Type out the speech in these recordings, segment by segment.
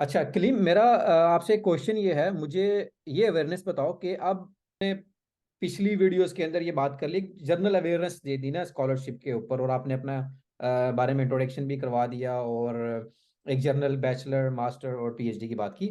अच्छा कलीम, मेरा आपसे एक क्वेश्चन ये है। मुझे ये अवेयरनेस बताओ कि अब पिछली वीडियोस के अंदर ये बात कर ली, जनरल अवेयरनेस दे दी ना स्कॉलरशिप के ऊपर, और आपने अपना बारे में इंट्रोडक्शन भी करवा दिया, और एक जनरल बैचलर मास्टर और पीएचडी की बात की।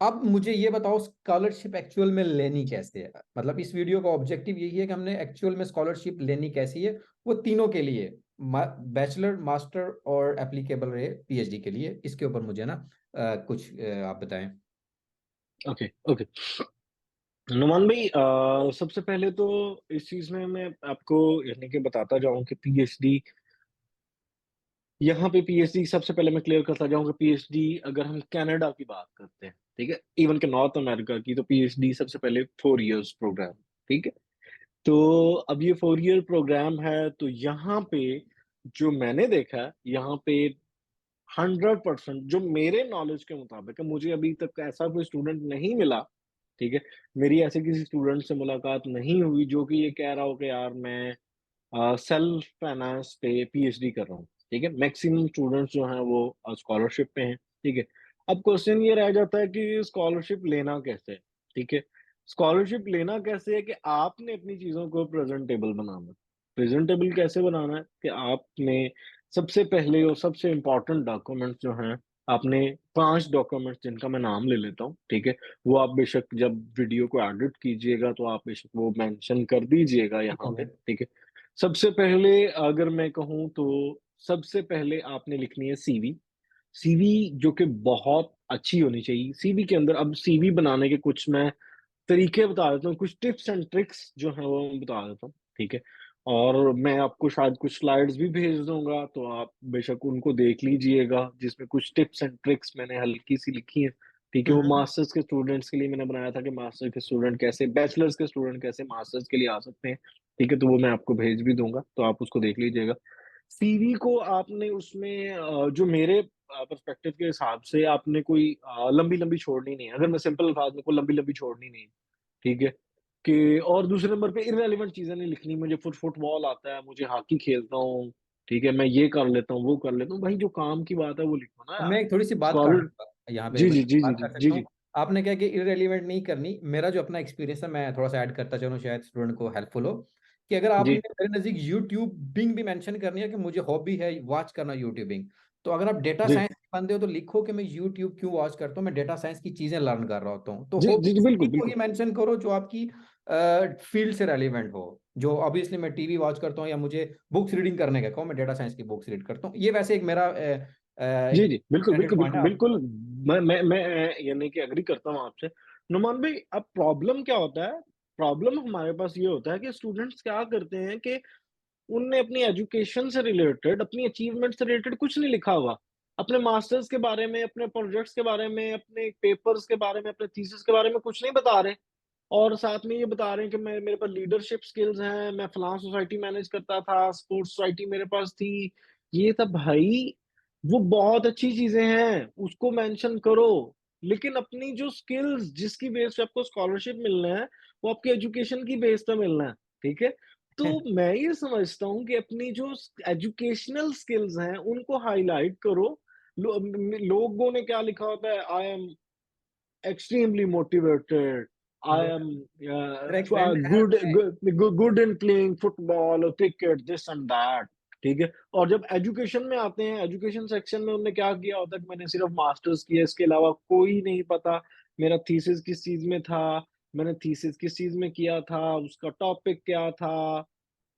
अब मुझे ये बताओ स्कॉलरशिप एक्चुअल में लेनी कैसे है। मतलब इस वीडियो का ऑब्जेक्टिव यही है कि हमने एक्चुअल में स्कॉलरशिप लेनी कैसी है, वो तीनों के लिए, बैचलर मास्टर और एप्लीकेबल रहे पीएचडी के लिए। इसके ऊपर मुझे ना कुछ आप बताएं। Okay okay. नुमान भाई, सबसे पहले तो इस चीज में मैं आपको यानी कि बताता जाऊं कि पीएचडी, यहाँ पे पीएचडी सबसे पहले मैं क्लियर करता जाऊं कि पीएचडी अगर हम कनाडा की बात करते हैं, ठीक है, इवन के नॉर्थ अमेरिका की, तो पीएचडी सबसे पहले 4 इयर्स प्रोग्राम, ठीक है। तो अब ये 4 ईयर प्रोग्राम है, तो यहाँ पे जो मैंने देखा है, यहाँ पे 100% जो मेरे नॉलेज के मुताबिक है, मुझे अभी तक ऐसा कोई स्टूडेंट नहीं मिला, ठीक है, मेरी ऐसे किसी स्टूडेंट से मुलाकात नहीं हुई जो कि ये कह रहा हो कि यार मैं सेल्फ फाइनेंस पे पीएचडी कर रहा हूँ, ठीक है। मैक्सिमम स्टूडेंट्स जो हैं वो स्कॉलरशिप पे हैं, ठीक है। अब क्वेश्चन ये रह जाता है कि स्कॉलरशिप लेना कैसे है, ठीक है। स्कॉलरशिप लेना कैसे है कि आपने अपनी चीजों को प्रेजेंटेबल बनाना है। प्रेजेंटेबल कैसे बनाना है कि आपने सबसे पहले और सबसे इम्पोर्टेंट डॉक्यूमेंट्स जो हैं, आपने 5 डॉक्यूमेंट्स जिनका मैं नाम ले लेता हूँ, ठीक है। वो आप बेशक जब वीडियो को एडिट कीजिएगा तो आप बेशक वो मेंशन कर दीजिएगा ठीक यहाँ हो पे, गया। ठीक है। सबसे पहले अगर मैं कहूँ तो सबसे पहले आपने लिखनी है सीवी। सीवी जो कि बहुत अच्छी होनी चाहिए। सीवी के अंदर, अब सीवी बनाने के कुछ मैं तरीके बता देता हूँ, कुछ टिप्स एंड ट्रिक्स जो है वो मैं बता देता हूँ, ठीक है। और मैं आपको शायद कुछ स्लाइड्स भी भेज दूंगा, तो आप बेशक उनको देख लीजिएगा, जिसमें कुछ टिप्स एंड ट्रिक्स मैंने हल्की सी लिखी है, ठीक है। वो हम्म। मास्टर्स के स्टूडेंट्स के लिए मैंने बनाया था कि मास्टर्स के स्टूडेंट कैसे, बैचलर्स के स्टूडेंट कैसे मास्टर्स के लिए आ सकते हैं, ठीक है। तो वो मैं आपको भेज भी दूंगा, तो आप उसको देख लीजिएगा। सीवी को आपने उसमें जो मेरे पर्सपेक्टिव के हिसाब से आपने कोई लंबी लंबी छोड़नी नहीं है। अगर मैं सिंपल अल्फाज में, कोई लंबी लंबी छोड़नी नहीं है, ठीक है। कि और दूसरे नंबर पे इररेलेवेंट चीजें नहीं लिखनी। मुझे फुटबॉल आता है, मुझे हॉकी खेलता हूँ, ठीक है, मैं ये कर लेता हूँ, वो कर लेता हूँ। भाई जो काम की बात है वो लिखो ना अब यार। मैं एक थोड़ी सी बात काट स्कॉलर, दूंगा यहाँ पे, जी मैं जी जी जी बात जी कर जी सकता हूँ। जी आपने क्या कि इररेलेवेंट नहीं करनी। मेरा जो अपना एक्सपीरियंस है, मैं थोड़ा सा ऐड करता चलूँ, शायद स्टूडेंट को हेल्पफुल हो। कि अगर आपने जी मेरे नज़दीक यूट्यूबिंग भी मेंशन करनी है कि मुझे हॉबी है वॉच करना यूट्यूबिंग, तो अगर आप डेटा जी साइंस के बंदे हो तो लिखो कि मैं यूट्यूब क्यों वॉच करता हूँ, मैं डेटा साइंस की चीज़ें लर्न कर रहा होता हूँ। तो जी हॉबी जी जी, बिल्कुल को ही बिल्कुल। मेंशन करो जो आपकी फील्ड से रेलिवेंट हो। जो ऑब्वियसली मैं टीवी वॉच करता हूँ या मुझे बुक्स रीडिंग करने का कहूँ, मैं डेटा साइंस की बुक्स रीड करता हूँ। ये वैसे एक मेरा जी एक जी, बिल्कुल कैंडिडेट बिल्कुल पॉइंट बिल्कुल है आप। बिल्कुल। मैं यानी कि एग्री करता हूँ आपसे। नुमान भाई, अब प्रॉब्लम क्या होता है? प्रॉब्लम हमारे पास ये होता है कि स्टूडेंट्स क्या करते हैं कि उनने अपनी एजुकेशन से रिलेटेड, अपनी अचीवमेंट से रिलेटेड कुछ नहीं लिखा हुआ। अपने मास्टर्स के बारे में, अपने प्रोजेक्ट्स के बारे में, अपने पेपर्स के बारे में, अपने थीसिस के बारे में कुछ नहीं बता रहे। और साथ में ये बता रहे हैं कि मैं, मेरे पास लीडरशिप स्किल्स हैं, मैं फलां सोसाइटी मैनेज करता था, स्पोर्ट्स सोसाइटी मेरे पास थी। ये सब भाई, वो बहुत अच्छी चीजें हैं, उसको मेंशन करो। लेकिन अपनी जो स्किल्स जिसकी बेस पे आपको स्कॉलरशिप मिलना है, वो आपकी एजुकेशन की बेस पे मिलना है, ठीक है। तो मैं ये समझता हूँ कि अपनी जो एजुकेशनल स्किल्स हैं उनको हाईलाइट करो। लोगों ने क्या लिखा होता है? I am extremely motivated. I am मेरा एक फ्रेंड है good, good in playing football or cricket, this and that. ठीक है। और जब एजुकेशन में आते हैं, एजुकेशन सेक्शन में उन्होंने क्या किया होता है कि मैंने सिर्फ मास्टर्स किया, इसके अलावा कोई नहीं पता मेरा थीसिस किस चीज में था, मैंने थीसिस किस चीज में किया था, उसका टॉपिक क्या था,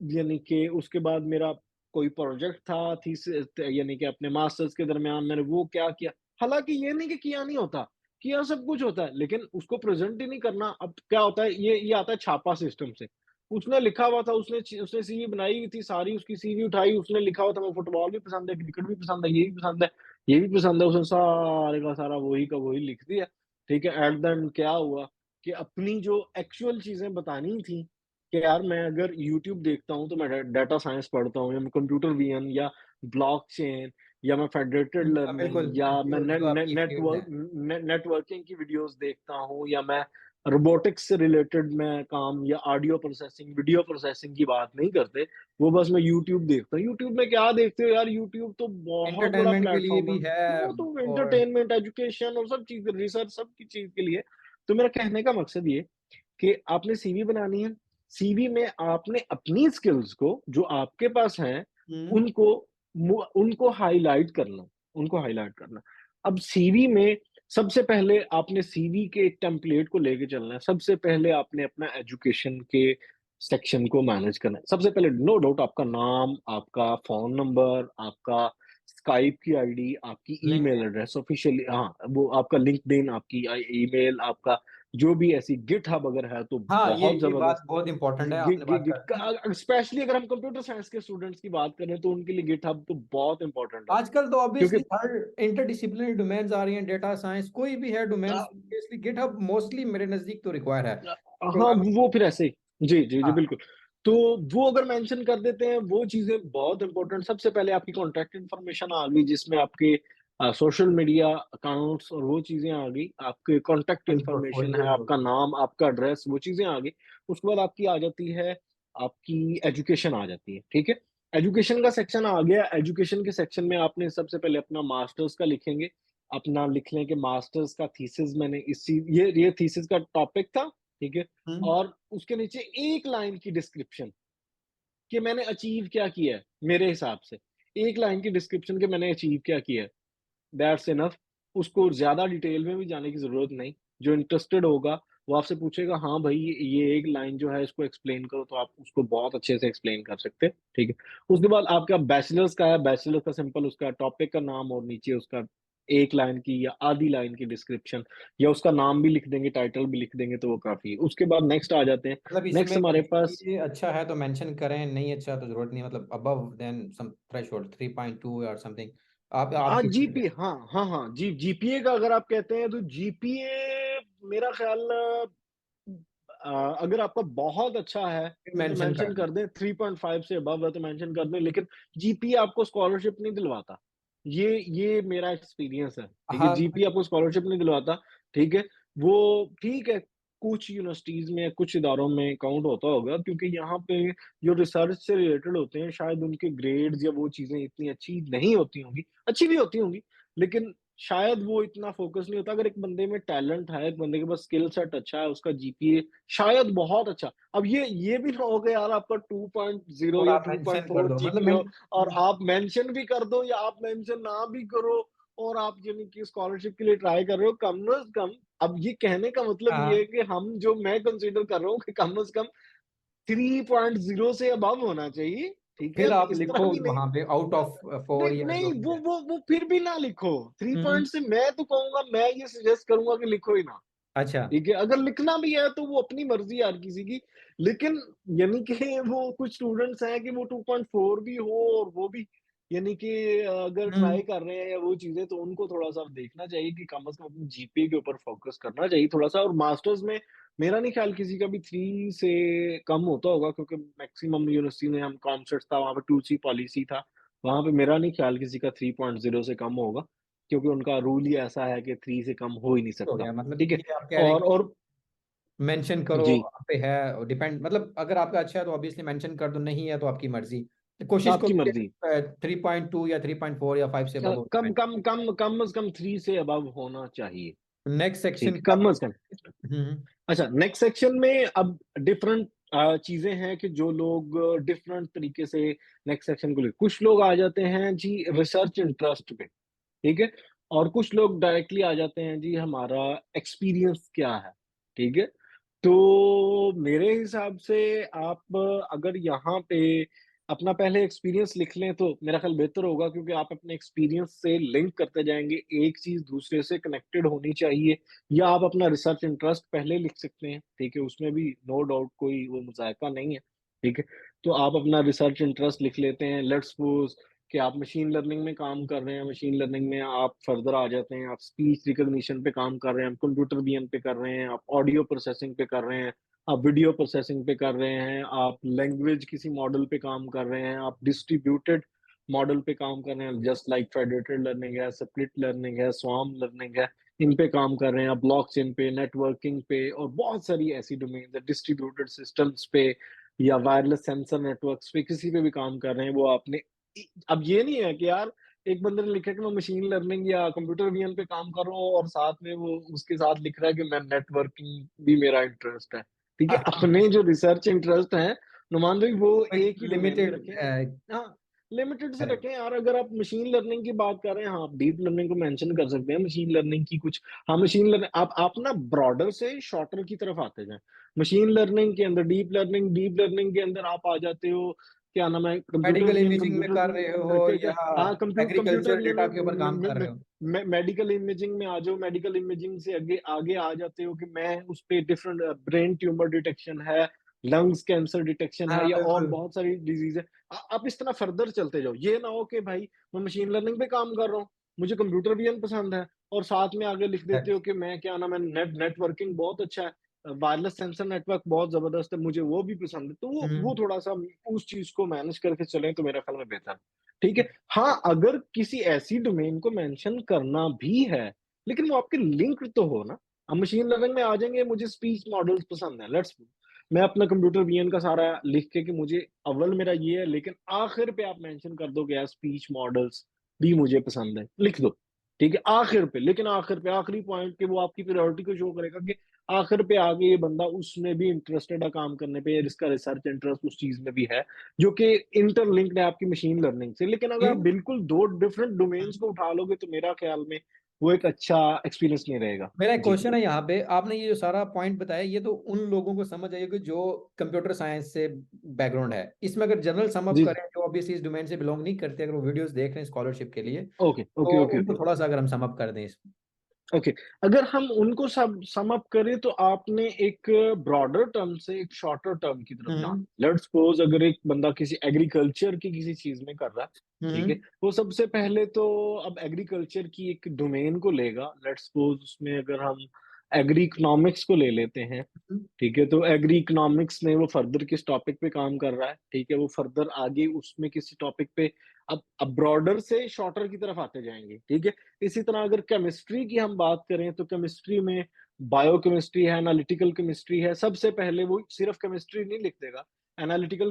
यानी कि उसके बाद मेरा कोई प्रोजेक्ट था थीसिस, यानी कि अपने मास्टर्स के दरमियान मैंने वो क्या किया। हालांकि ये नहीं कि किया नहीं होता, किया सब कुछ होता है, लेकिन उसको प्रेजेंट ही नहीं करना। अब क्या होता है, ये आता है छापा सिस्टम से। उसने लिखा हुआ था, उसने सीवी बनाई हुई थी सारी, उसकी सीवी उठाई, उसने लिखा हुआ था मैं फुटबॉल भी पसंद है, क्रिकेट भी पसंद है, ये भी पसंद है, ये भी पसंद है, उसने सारे का सारा वही का वही लिख दिया, ठीक है। एट द एंड क्या हुआ कि अपनी जो एक्चुअल चीजें बतानी थी, कि यार मैं अगर यूट्यूब देखता हूँ तो मैं डाटा साइंस पढ़ता हूँ, या मैं कंप्यूटर वीएन, या ब्लॉकचेन, या मैं फेडरेटेड बिल्कुल, लर्निंग, या मैं जो जो आपकी फील्ड है। नेटवर्किंग की वीडियोस देखता हूँ, या मैं रोबोटिक्स से रिलेटेड मैं काम या ऑडियो प्रोसेसिंग, वीडियो प्रोसेसिंग की बात नहीं करते। वो बस मैं यूट्यूब देखता हूँ। यूट्यूब में क्या देखते हो यार? यूट्यूब तो बहुत बड़ा एंटरटेनमेंट के लिए प्लेटफ़ॉर्म है। भी है वो तो और एंटरटेनमेंट, एजुकेशन और सब चीज़, रिसर्च, सब की चीज़ के लिए। तो मेरा कहने का मकसद ये कि आपने सीवी बनानी है। सीवी में आपने अपनी स्किल्स को जो आपके पास हैं, हुँ, उनको उनको हाइलाइट करना, उनको हाइलाइट करना। अब सीवी में सबसे पहले आपने सीवी के एक टेम्पलेट को लेके चलना है। सबसे पहले आपने अपना एजुकेशन के सेक्शन को मैनेज करना है। सबसे पहले नो डाउट आपका नाम, आपका फ़ोन नंबर, आपका स्काइप की आईडी, आपकी ईमेल लिंक्डइन एड्रेस ऑफ़िशियली, हाँ, वो आपका लिंक्डइन, आपकी ईमेल, आपका जो भी ऐसी गिटहब अगर है तो हाँ, बहुत ये बात ज़बरदस्त। बहुत इम्पोर्टेंट है, गि आपने गि बात गिट कर दी। का स्पेशली अगर हम कंप्यूटर साइंस के स्टूडेंट्स की बात करें तो उनके लिए गिटहब तो बहुत इम्पोर्टेंट है। आजकल तो क्योंकि ऑब्वियसली हर इंटरडिसिप्लिनरी डोमेन्स आ रही हैं, डेटा साइंस कोई भी है अ डोमेन्स, ऑब्वियसली गिटहब मोस्टली मेरे नज़दीक तो रिक्वायर है। हाँ, प्रोग्रामिंग वो फिर ऐसे ही। जी, जी, जी, हाँ, बिल्कुल। तो वो अगर मेंशन कर देते हैं, वो चीज़ें बहुत इम्पोर्टेंट। सबसे पहले आपकी कॉन्टैक्ट इन्फॉर्मेशन आ गई, जिसमें आपके सोशल मीडिया अकाउंट्स और वो चीज़ें आ गई। आपके कॉन्टैक्ट एंड इन्फॉर्मेशन है, पोर्टफोलियोज़ हो आपका गए। नाम, आपका एड्रेस, वो चीज़ें आ गई। उसके बाद आपकी आ जाती है, आपकी एजुकेशन आ जाती है, ठीक है? एजुकेशन का सेक्शन आ गया। एजुकेशन के सेक्शन में आपने सबसे पहले अपना मास्टर्स का लिखेंगे। अपना लिख लें कि मास्टर्स का थीसिस मैंने इसी ये थीसिस का टॉपिक था, ठीक है? हुँ, और उसके नीचे एक लाइन की डिस्क्रिप्शन कि मैंने अचीव क्या किया है, मेरे हिसाब से। एक लाइन की डिस्क्रिप्शन कि मैंने अचीव क्या किया है, दैट्स इनफ। उसको ज़्यादा डिटेल में भी जाने की ज़रूरत नहीं। जो इंटरेस्टेड होगा, वो आपसे पूछेगा, हाँ भाई, ये एक लाइन जो है इसको एक्सप्लेन करो, तो आप उसको बहुत अच्छे से एक्सप्लेन कर सकते हैं, ठीक है? उसके बाद आपका बैचलर्स का है, बैचलर्स का सिंपल उसका टॉपिक का नाम और नीचे उसका 1 लाइन की या आधी लाइन की डिस्क्रिप्शन, या उसका नाम भी लिख देंगे, टाइटल भी लिख देंगे तो वो काफ़ी है। उसके बाद नेक्स्ट आ जाते हैं। मतलब नेक्स्ट इसमें हमारे पास जीपीए अच्छा है तो मेंशन करें, नहीं अच्छा तो ज़रूरत नहीं है, मतलब अबव देन सम थ्रेशोल्ड 3.2 और समथिंग आप आपकी जीपीए, हाँ, हाँ, हाँ, जीपीए का अगर आप कहते हैं तो जीपीए मेरा ख़्याल अगर आपका बहुत अच्छा है तो मेंशन कर मेंशन दें। कर दें, 3.5 से अबव है तो मेंशन कर दें, लेकिन जीपीए आपको स्कॉलरशिप नहीं दिलवाता। ये मेरा एक्सपीरियंस है, ठीक है? हाँ, जीपीए आपको स्कॉलरशिप नहीं दिलवाता, ठीक है? वो ठीक है, कुछ यूनिवर्सिटीज़ में, कुछ इदारों में काउंट होता होगा, क्योंकि यहाँ पे जो रिसर्च से रिलेटेड होते हैं, शायद उनके ग्रेड्स या वो चीज़ें इतनी अच्छी नहीं होती होंगी। अच्छी भी होती होंगी, लेकिन शायद वो इतना फ़ोकस नहीं होता। अगर एक बंदे में टैलेंट है, एक बंदे के पास स्किल सेट अच्छा है, उसका जीपीए शायद बहुत अच्छा। अब ये भी ना हो कि यार आपका 2.0 और या आप मेंशन कर 2.4 दो मतलब जीपीए हो और हुँ, आप मेंशन भी कर दो या आप मेंशन ना भी करो और आप यानी कि स्कॉलरशिप के लिए ट्राई कर रहे हो, कम से कम। अब ये कहने का मतलब ये हाँ, है कि हम जो मैं कंसीडर कर रहा हूँ कि कम से कम 3.0 से अबव होना चाहिए, ठीक है? फिर आप इस तरह लिखो भी नहीं। वहाँ पे आउट अ, ऑफ 4 नहीं, या जो नहीं, भी वो है। वो वो फिर भी ना लिखो। 3 हुँ, पॉइंट से मैं तो कहूँगा, मैं ये सजेस्ट करूँगा कि लिखो ही ना। अच्छा, ठीक है? अगर लिखना भी है तो वो अपनी मर्ज़ी है हर किसी की। लेकिन यानी कि वो कुछ स्टूडेंट्स हैं कि वो 2.4 भी हो और वो भी यानी कि अगर हुँ, ट्राई कर रहे हैं या वो चीज़ें, तो उनको थोड़ा-सा देखना चाहिए कि कम से कम अपनी जीपीए के ऊपर फ़ोकस करना चाहिए थोड़ा-सा। और मास्टर्स में मेरा नहीं ख़्याल किसी का भी 3 से कम होता होगा, क्योंकि मैक्सिमम यूनिवर्सिटी में हम कॉमसेट्स था, वहाँ पे 2C पॉलिसी था। वहाँ पे मेरा नहीं ख़्याल किसी का 3.0 से कम होगा, क्योंकि उनका रूल ही ऐसा है कि 3 से कम हो ही नहीं हो सकता। गया मतलब ठीक है? ये आप कह रहे हैं कि और मेंशन करो जी, वहाँ पे है और डिपेंड मतलब अगर आपका अच्छा है तो ऑब्वियसली मेंशन कर दो, नहीं है तो आपकी मर्ज़ी। तो कोशिश आपकी करो कि मर्ज़ी। 3.2 या 3.4 या 5 से अबव हो कम मेंशन। कम कम कम से कम 3 से अबव होना चाहिए, नेक्स्ट ठीक सेक्शन है? क्या कम से कम। हुँ, अच्छा, नेक्स्ट सेक्शन में अब डिफरेंट चीज़ें हैं कि जो लोग डिफरेंट तरीके से नेक्स्ट सेक्शन को ले, कुछ लोग आ जाते हैं जी रिसर्च इंटरेस्ट पे, ठीक है? और कुछ लोग डायरेक्टली आ जाते हैं जी हमारा एक्सपीरियंस क्या है, ठीक है? तो मेरे हिसाब से आप अगर यहाँ पे अपना पहले एक्सपीरियंस लिख लें तो मेरा ख़्याल बेहतर होगा, क्योंकि आप अपने एक्सपीरियंस से लिंक करते जाएँगे, एक चीज़ दूसरे से कनेक्टेड होनी चाहिए। या आप अपना रिसर्च इंटरेस्ट पहले लिख सकते हैं, ठीक है? उसमें भी नो डाउट कोई वो मज़ायक़ा नहीं है, ठीक है? तो आप अपना रिसर्च इंटरेस्ट लिख लेते हैं। लेट्स सपोज़ कि आप मशीन लर्निंग में काम कर रहे हैं, मशीन लर्निंग में आप फर्दर आ जाते हैं, आप स्पीच रिकॉग्निशन पे काम कर रहे हैं, आप कंप्यूटर विज़न पे कर रहे हैं, आप ऑडियो प्रोसेसिंग पे कर रहे हैं, आप वीडियो प्रोसेसिंग पे कर रहे हैं, आप लैंग्वेज किसी मॉडल पे काम कर रहे हैं, आप डिस्ट्रीब्यूटेड मॉडल पे काम कर रहे हैं, जस्ट लाइक फेडरेटेड लर्निंग है, स्प्लिट लर्निंग है, स्वार्म लर्निंग है। इन पे काम कर रहे हैं, आप ब्लॉकचेन पे, नेटवर्किंग पे और बहुत सारी ऐसी डोमेन्स है, डिस्ट्रीब्यूटेड सिस्टम्स पे या वायरलेस सेंसर नेटवर्क्स पे, किसी पे भी काम कर रहे हैं, वो आपने अब ये नहीं है कि यार एक बंदे ने लिखा है कि मैं मशीन लर्निंग या कंप्यूटर विजन पे काम कर रहा हूँ और साथ में वो उसके साथ लिख रहा है कि मैं नेटवर्किंग भी मेरा इंटरेस्ट है। ठीक है? हाँ, हाँ, अपने जो रिसर्च इंटरेस्ट हैं, नुमान भाई वो एक एक ही डोमेन में लिमिटेड रखें। हाँ, लिमिटेड से करेक्ट। रखें यार। अगर आप मशीन लर्निंग की बात कर रहे हैं, हाँ, आप डीप लर्निंग को मेंशन कर सकते हैं, मशीन लर्निंग की कुछ। हाँ, मशीन लर्निंग आप ना ब्रॉडर से शॉर्टर की तरफ आते जाएँ। मशीन लर्निंग के अंदर डीप लर्निंग के अंदर आप आ जाते हो, क्या नाम है, मेडिकल इमेजिंग में कर रहे हो क्या या हाँ, कंप्यूटर एग्रीकल्चर विजन डेटा के ऊपर काम कर में रहे हो। मेडिकल इमेजिंग में आ जाओ, मेडिकल इमेजिंग से आगे आगे आ जाते हो कि मैं उस पे डिफरेंट ब्रेन ट्यूमर डिटेक्शन है, लंग्स कैंसर डिटेक्शन हाँ, है या और बिल्कुल। बहुत सारी डिजीज है। आप इस तरह फर्दर चलते जाओ। ये ना हो कि भाई मैं मशीन लर्निंग पे काम कर रहा हूँ, मुझे कंप्यूटर विजन पसंद है और साथ में आगे लिख देते हो कि मैं क्या नाम है, नेटवर्किंग बहुत अच्छा है, वायरलेस सेंसर नेटवर्क बहुत जबरदस्त है, मुझे वो भी पसंद है। तो वो हम्म। थोड़ा सा उस चीज को मैनेज करके चलें तो मेरा ख्याल में बेहतर है। ठीक है? हाँ, अगर किसी ऐसी डोमेन को मेंशन करना भी है, लेकिन वो आपके लिंक तो हो ना। अब मशीन लर्निंग में आ जाएंगे, मुझे स्पीच मॉडल्स पसंद है, लेट्स मैं अपना कंप्यूटर विजन का सारा लिख के कि मुझे अव्वल मेरा ये है, लेकिन आखिर पे आप मेंशन कर दो कि यार स्पीच मॉडल्स भी मुझे पसंद है, लिख दो। ठीक है? आखिर पे, लेकिन आखिर पे आखिरी पॉइंट के वो आपकी प्रायोरिटी को शो करेगा कि आखिर पे आगे ये बंदा उसमें भी इंटरेस्टेड है काम करने पे, इसका रिसर्च इंटरेस्ट उस चीज में भी है, जो कि इंटरलिंक्ड है आपकी मशीन लर्निंग से। लेकिन अगर आप ये बिल्कुल दो डिफरेंट डोमेन्स को उठा लोगे तो मेरा ख्याल में वो एक अच्छा एक्सपीरियंस नहीं रहेगा। मेरा एक जी। क्वेश्चन है यहाँ पे, आपने ये जो सारा पॉइंट बताया ये तो उन लोगों को समझ आएगा कि जो कंप्यूटर साइंस से बैकग्राउंड है। इसमें अगर जनरल सम अप जी, जी। करें जो ऑब्वियसली इस डोमेन से बिलोंग नहीं करते, अगर वो वीडियोस देख रहे हैं स्कॉलरशिप के लिए, ओके, ओके, तो ओके, ओके। उनको थोड़ा सा अगर हम सम अप कर दें इसमें। ओके, अगर हम उनको सब सम अप करें तो आपने एक ब्रॉडर टर्म से एक शॉर्टर टर्म की तरफ हम्म। जाना। लेट्स सपोज अगर एक बंदा किसी एग्रीकल्चर की किसी चीज में कर रहा है, ठीक है? हम्म। वो सबसे पहले तो अब एग्रीकल्चर की एक डोमेन को लेगा। लेट्स सपोज उसमें अगर हम एग्री इकोनॉमिक्स को ले लेते हैं, ठीक है? तो एग्री इकोनॉमिक्स में वो फर्दर किस टॉपिक पे काम कर रहा है, ठीक है? वो फर्दर आगे उसमें किसी टॉपिक पे अब ब्रॉडर से शॉर्टर की तरफ आते जाएंगे, ठीक है? इसी तरह अगर केमिस्ट्री की हम बात करें तो केमिस्ट्री में बायोकेमिस्ट्री है, एनालिटिकल केमिस्ट्री है। सबसे पहले वो सिर्फ केमिस्ट्री नहीं लिख देगा, एनालिटिकल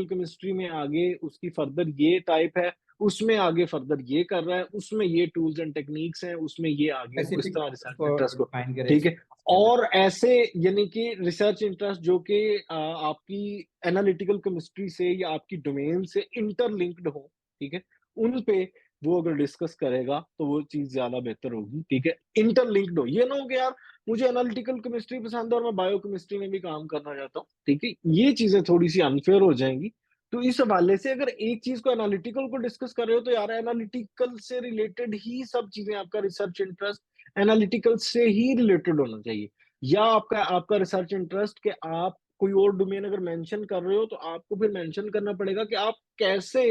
केमिस्ट्री में आगे उसकी फर्दर ये टाइप है, उसमें आगे फर्दर ये कर रहा है, उसमें ये टूल्स एंड टेक्निक्स हैं, उसमें ये आगे वो इस स्पेसिफिक तरह रिसर्च उसको इंटरेस्ट को, डिफाइन करें ठीक है? इसके अंदर। और ऐसे यानी कि रिसर्च इंटरेस्ट जो कि आपकी एनालिटिकल केमिस्ट्री से या आपकी डोमेन से इंटरलिंक्ड हो, ठीक है? उन पे वो अगर डिस्कस करेगा तो वो चीज़ ज़्यादा बेहतर होगी, ठीक है? इंटरलिंक्ड हो, ये ना हो कि यार मुझे एनालिटिकल केमिस्ट्री पसंद है और मैं बायोकेमिस्ट्री में भी काम करना चाहता हूँ, ठीक है? ये चीज़ें थोड़ी-सी अनफेयर हो जाएँगी। तो इस हवाले से अगर एक चीज़ को एनालिटिकल को डिस्कस कर रहे हो तो यार एनालिटिकल से रिलेटेड ही सब चीज़ें, आपका रिसर्च इंटरेस्ट एनालिटिकल से ही रिलेटेड होना चाहिए। या आपका आपका रिसर्च इंटरेस्ट कि आप कोई और डोमेन अगर मेंशन कर रहे हो तो आपको फिर मेंशन करना पड़ेगा कि आप कैसे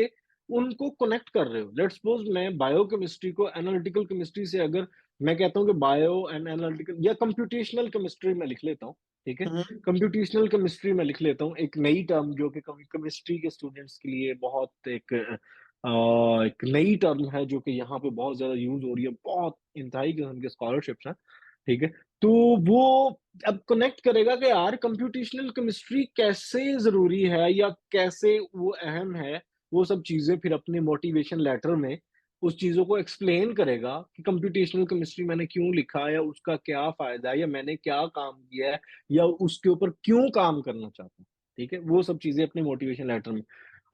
उनको कनेक्ट कर रहे हो। लेट्स सपोज मैं बायोकेमिस्ट्री को एनालिटिकल केमिस्ट्री से अगर मैं कहता हूँ कि बायो एंड एनालिटिकल या कंप्यूटेशनल केमिस्ट्री में लिख लेता हूँ, ठीक है? हम्म। कंप्यूटेशनल केमिस्ट्री में लिख लेता हूँ, एक नई टर्म जो कि केमिस्ट्री के स्टूडेंट्स के लिए बहुत एक नई टर्म है जो कि यहाँ पे बहुत ज़्यादा यूज़ हो रही है, बहुत इंतहाई किस्म के स्कॉलरशिप्स हैं, ठीक है? तो वो अब कनेक्ट करेगा कि यार कंप्यूटेशनल केमिस्ट्री कैसे ज़रूरी है या कैसे वो अहम है, वो सब चीज़ें फिर अपने मोटिवेशन लेटर में उस चीज़ों को एक्सप्लेन करेगा कि कंप्यूटेशनल केमिस्ट्री मैंने क्यों लिखा है, उसका क्या फ़ायदा है या मैंने क्या काम किया है या उसके ऊपर क्यों काम करना चाहता हूँ, ठीक है? वो सब चीज़ें अपने मोटिवेशन लेटर में।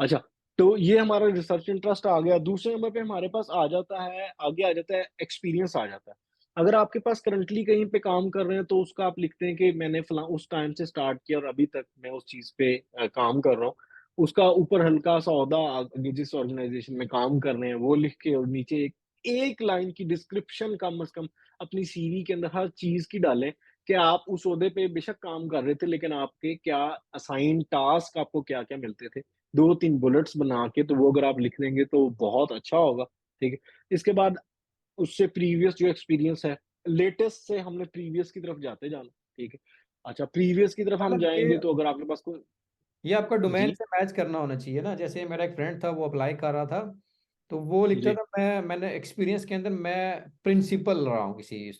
अच्छा, तो ये हमारा रिसर्च इंटरेस्ट आ गया। दूसरे नंबर पे हमारे पास आ जाता है, आगे आ जाता है एक्सपीरियंस आ जाता है। अगर आपके पास करंटली कहीं पे काम कर रहे हैं तो उसका आप लिखते हैं कि मैंने उस टाइम से स्टार्ट किया और अभी तक मैं उस चीज़ पे काम कर रहा हूँ। उसका ऊपर हल्का-सा ओहदा आगे जिस ऑर्गनाइज़ेशन में काम कर रहे हैं वो लिख के और नीचे एक एक लाइन की डिस्क्रिप्शन कम से कम अपनी सीवी के अंदर हर चीज़ की डालें कि आप उस ओहदे पे बेशक काम कर रहे थे लेकिन आपके क्या असाइन टास्क आपको क्या-क्या मिलते थे। 2-3 बुलेट्स बना के तो वो अगर आप लिख देंगे तो बहुत अच्छा होगा, ठीक है? इसके बाद उससे प्रीवियस जो एक्सपीरियंस है, लेटेस्ट से हमने प्रीवियस की तरफ जाते जाना, ठीक है? अच्छा, प्रीवियस की तरफ हम मतलब जाएँगे तो अगर आपके पास कोई ये आपका डोमेन जी, से मैच करना होना चाहिए ना। जैसे मेरा एक फ्रेंड था, वो अप्लाई कर रहा था तो वो लिखता जी। था, मैंने एक्सपीरियंस के अंदर मैं प्रिंसिपल रहा हूँ किसी